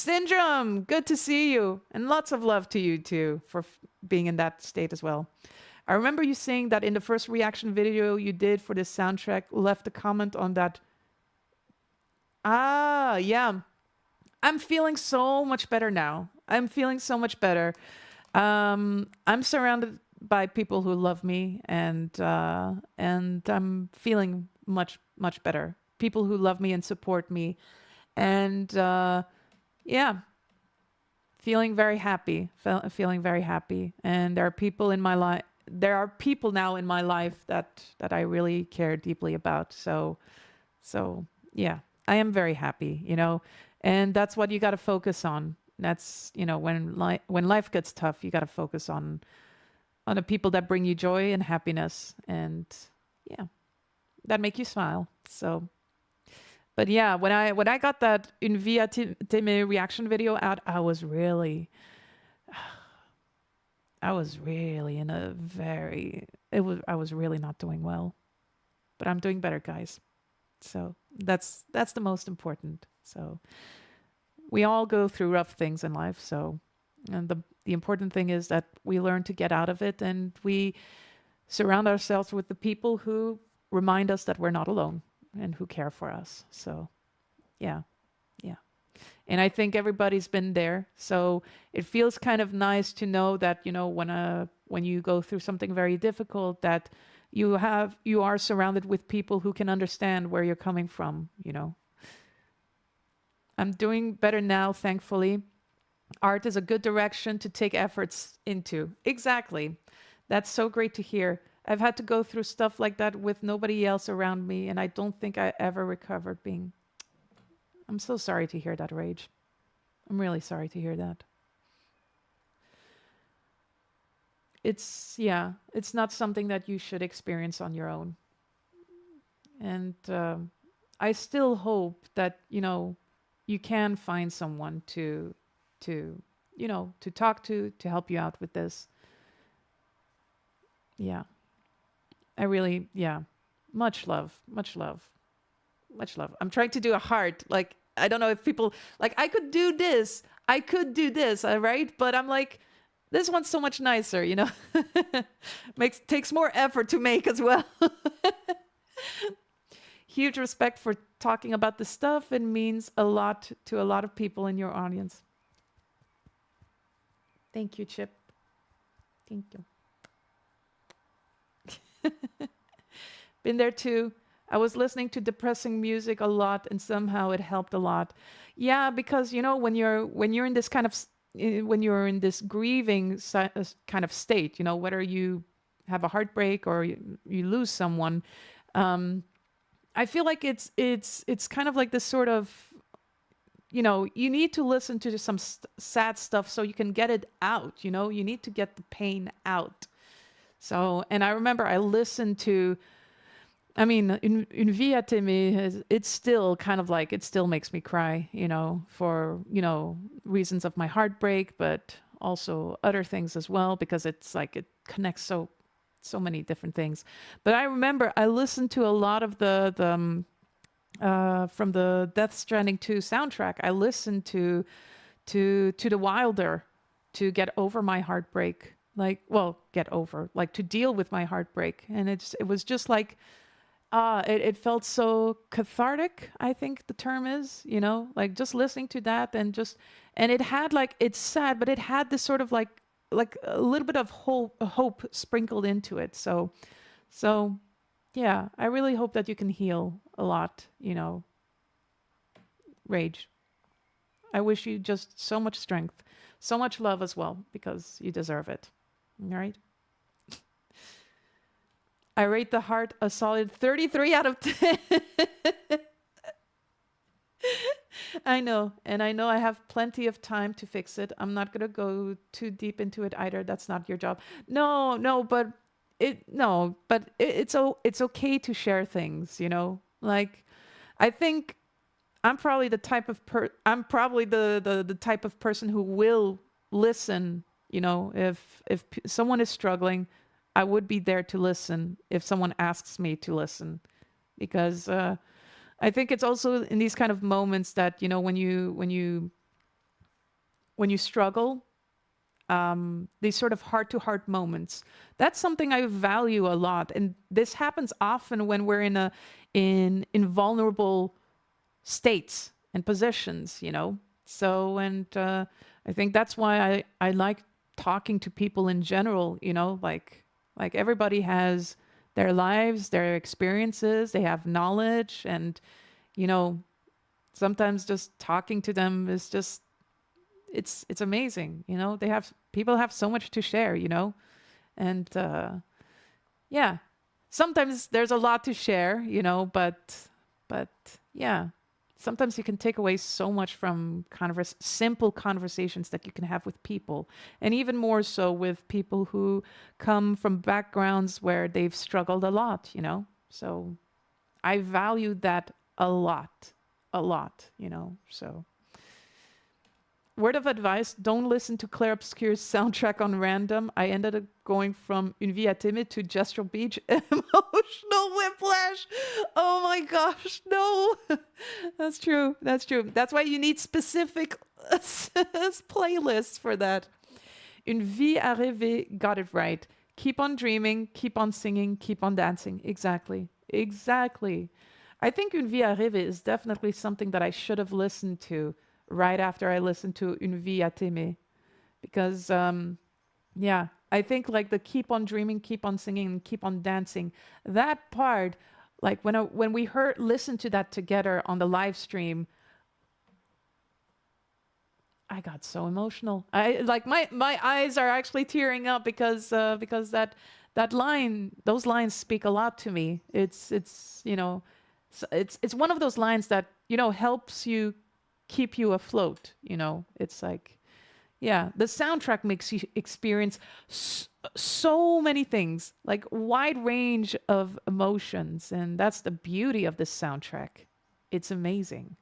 good to see you. And lots of love to you too for being in that state as well. I remember you saying that in the first reaction video you did for this soundtrack, left a comment on that. Yeah. I'm feeling so much better now. I'm surrounded by people who love me, and I'm feeling much better. People who love me and support me, and yeah, feeling very happy. And there are people in my life. There are people now in my life that I really care deeply about. So yeah, I am very happy. You know, and that's what you got to focus on. That's, you know, when life gets tough, you got to focus on the people that bring you joy and happiness, and yeah, that make you smile. So, but yeah, when I got that Une vie à t'aimer reaction video out, I was really in a I was really not doing well, but I'm doing better, guys. So that's the most important. So we all go through rough things in life. So, and the important thing is that we learn to get out of it, and we surround ourselves with the people who remind us that we're not alone and who care for us. So, yeah. And I think everybody's been there. So it feels kind of nice to know that, you know, when you go through something very difficult, that you are surrounded with people who can understand where you're coming from, you know. I'm doing better now, thankfully. Art is a good direction to take efforts into. Exactly. That's so great to hear. I've had to go through stuff like that with nobody else around me, and I don't think I ever recovered being... I'm so sorry to hear that, Rage. I'm really sorry to hear that. It's not something that you should experience on your own. And I still hope that, you can find someone to talk to help you out with this. Yeah. I really, yeah. Much love, much love, much love. I'm trying to do a heart. Like, I don't know if people, like, I could do this, all right? But I'm like, this one's so much nicer, takes more effort to make as well. Huge respect for talking about the stuff. It means a lot to a lot of people in your audience. Thank you, Chip. Thank you. Been there too. I was listening to depressing music a lot, and somehow it helped a lot. Yeah, because when you're in this kind of when you're in this grieving kind of state, whether you have a heartbreak or you lose someone, I feel like it's kind of like this sort of, you need to listen to some sad stuff so you can get it out. You need to get the pain out. So, and I remember I listened to, Une vie à t'aimer, it's still kind of like, it still makes me cry, for, reasons of my heartbreak, but also other things as well, because it's like, it connects so many different things. But I remember I listened to a lot of the from the Death Stranding 2 soundtrack. I listened to The Wilder to get over my heartbreak, to deal with my heartbreak. And it was just like, it felt so cathartic, I think the term is, like just listening to that and it had like, it's sad, but it had this sort of like a little bit of hope sprinkled into it. So yeah, I really hope that you can heal a lot, Rage. I wish you just so much strength, so much love as well, because you deserve it. All right? I rate the heart a solid 33 out of 10. I know. And I know I have plenty of time to fix it. I'm not going to go too deep into it either. That's not your job. No, but it's okay to share things, Like, I think I'm probably the type of the type of person who will listen, if someone is struggling, I would be there to listen if someone asks me to listen, because I think it's also in these kind of moments that, when you struggle, these sort of heart-to-heart moments, that's something I value a lot. And this happens often when we're in vulnerable states and positions, So, and I think that's why I like talking to people in general, like everybody has their lives, their experiences, they have knowledge, and, sometimes just talking to them is just, it's amazing, people have so much to share, and yeah, sometimes there's a lot to share, but yeah, sometimes you can take away so much from simple conversations that you can have with people, and even more so with people who come from backgrounds where they've struggled a lot, So I value that a lot, so. Word of advice, don't listen to Clair Obscur's soundtrack on random. I ended up going from Une vie à t'aimer to Gestural Beach. Emotional whiplash. Oh my gosh, no. That's true. That's why you need specific playlists for that. Une vie à rêver, got it right. Keep on dreaming, keep on singing, keep on dancing. Exactly. I think Une vie à rêver is definitely something that I should have listened to right after I listened to Une vie à t'aimer, because yeah, I think like the keep on dreaming, keep on singing, and keep on dancing, that part, like when we listened to that together on the live stream, I got so emotional. I like my eyes are actually tearing up because that line, those lines speak a lot to me. It's it's one of those lines that helps you keep you afloat, It's like, yeah, the soundtrack makes you experience so many things, like wide range of emotions, and that's the beauty of this soundtrack. It's amazing.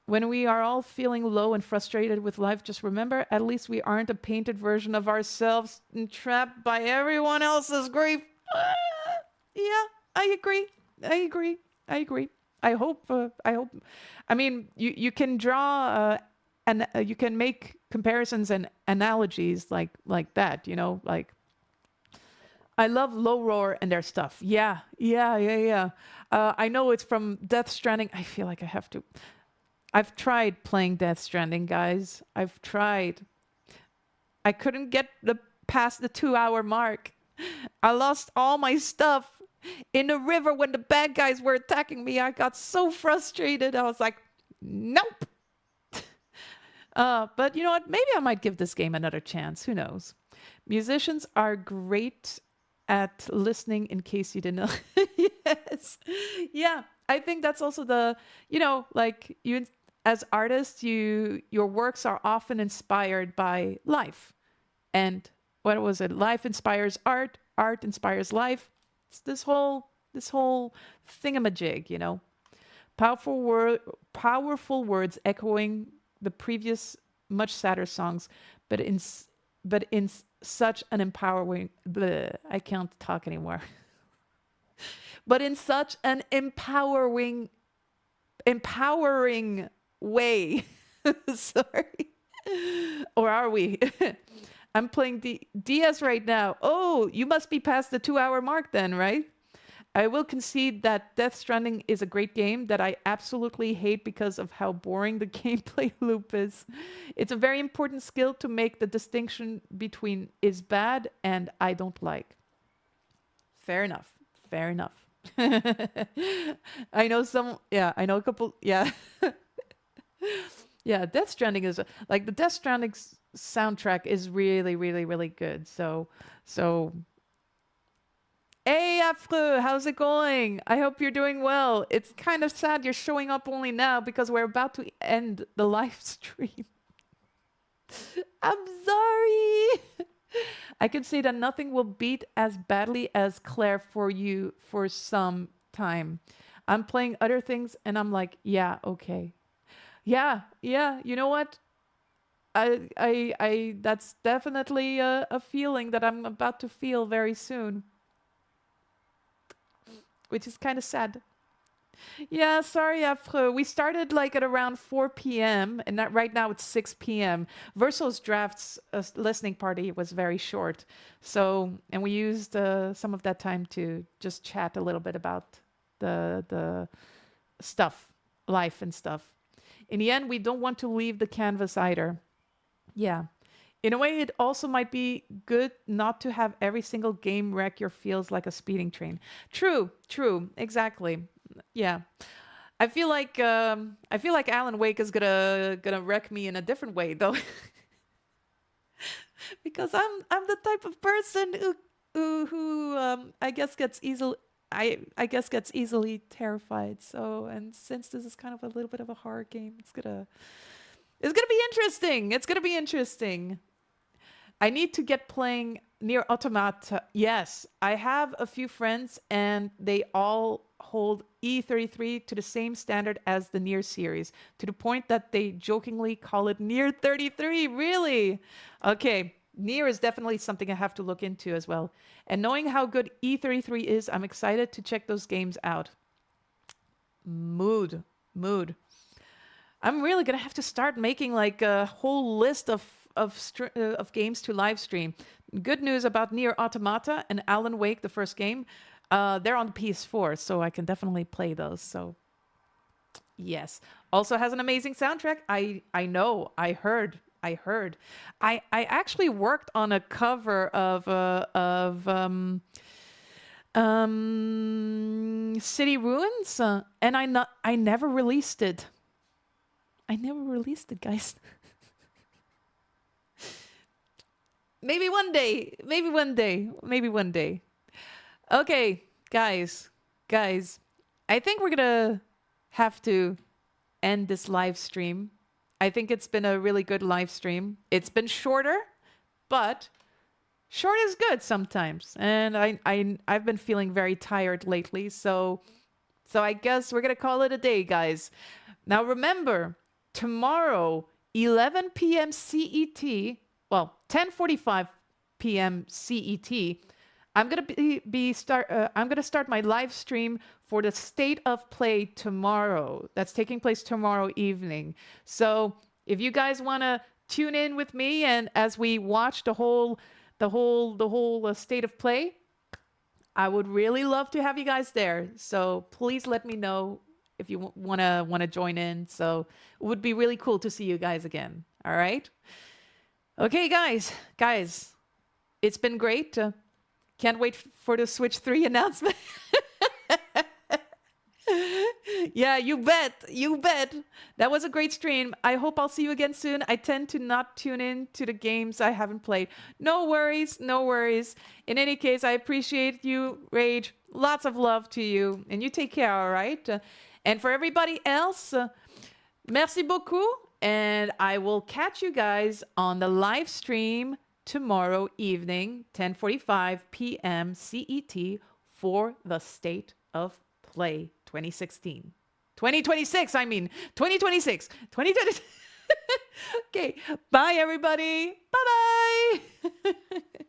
When we are all feeling low and frustrated with life, just remember, at least we aren't a painted version of ourselves entrapped by everyone else's grief. Yeah, I agree. I hope. I mean, you can draw and you can make comparisons and analogies like that. You know, like I love Low Roar and their stuff. Yeah. I know it's from Death Stranding. I feel like I have to. I've tried playing Death Stranding, guys. I've tried. I couldn't get past the 2-hour mark. I lost all my stuff in the river when the bad guys were attacking me. I got so frustrated. I was like, nope. But you know what? Maybe I might give this game another chance. Who knows? Musicians are great at listening, in case you didn't know. Yes. Yeah. I think that's also the, you know, like you as artists, your works are often inspired by life. And what was it? Life inspires art, art inspires life. It's this whole thingamajig, you know. Powerful words echoing the previous much sadder songs, but in such an empowering I can't talk anymore. But in such an empowering way. Sorry. Or are we? I'm playing DS right now. Oh, you must be past the 2-hour mark then, right? I will concede that Death Stranding is a great game that I absolutely hate because of how boring the gameplay loop is. It's a very important skill to make the distinction between is bad and I don't like. Fair enough. I know a couple, yeah. Yeah, Death Stranding is like the Death Stranding soundtrack is really, really, really good. So hey Afro, how's it going? I hope you're doing well. It's kind of sad you're showing up only now because we're about to end the live stream. I'm sorry. I can say that nothing will beat as badly as Claire for you for some time. I'm playing other things and I'm like, yeah, okay. Yeah, you know what? I that's definitely a feeling that I'm about to feel very soon. Which is kind of sad. Yeah, sorry, Afro. We started like at around 4 p.m. and right now it's 6 p.m. Verso's drafts listening party was very short. So, and we used some of that time to just chat a little bit about the stuff, life and stuff. In the end, we don't want to leave the canvas either. Yeah. In a way, it also might be good not to have every single game wreck your feels like a speeding train. True, exactly. Yeah, I feel like Alan Wake is gonna wreck me in a different way though, because I'm the type of person who I guess gets easily terrified. So, and since this is kind of a little bit of a horror game, it's gonna be interesting. It's gonna be interesting. I need to get playing Nier Automata. Yes, I have a few friends and they all hold E33 to the same standard as the Nier series, to the point that they jokingly call it Nier 33. Really? Okay, Nier is definitely something I have to look into as well. And knowing how good E33 is, I'm excited to check those games out. Mood. I'm really gonna have to start making like a whole list of games to live stream. Good news about Nier Automata and Alan Wake, the first game. They're on the PS4, so I can definitely play those. So, yes. Also has an amazing soundtrack. I know. I heard. I actually worked on a cover of City Ruins, and I never released it. I never released it, guys. Maybe one day. Okay, guys, I think we're gonna have to end this live stream. I think it's been a really good live stream. It's been shorter, but short is good sometimes. And I've been feeling very tired lately, so So I guess we're going to call it a day, guys. Now remember, tomorrow, 11 p.m. CET, well, 10:45 p.m. CET, I'm going to start my live stream for the State of Play tomorrow. That's taking place tomorrow evening. So if you guys want to tune in with me and as we watch the whole State of Play, I would really love to have you guys there. So please let me know if you want to join in. So it would be really cool to see you guys again. All right. Okay, guys, it's been great. Can't wait for the Switch 3 announcement. Yeah, you bet. That was a great stream. I hope I'll see you again soon. I tend to not tune in to the games I haven't played. No worries. In any case, I appreciate you, Rage. Lots of love to you. And you take care, all right? And for everybody else, merci beaucoup. And I will catch you guys on the live stream tomorrow evening, 10:45 p.m. CET for the State of Play 2016. 2026, I mean. 2026. 2026. Okay. Bye, everybody. Bye-bye.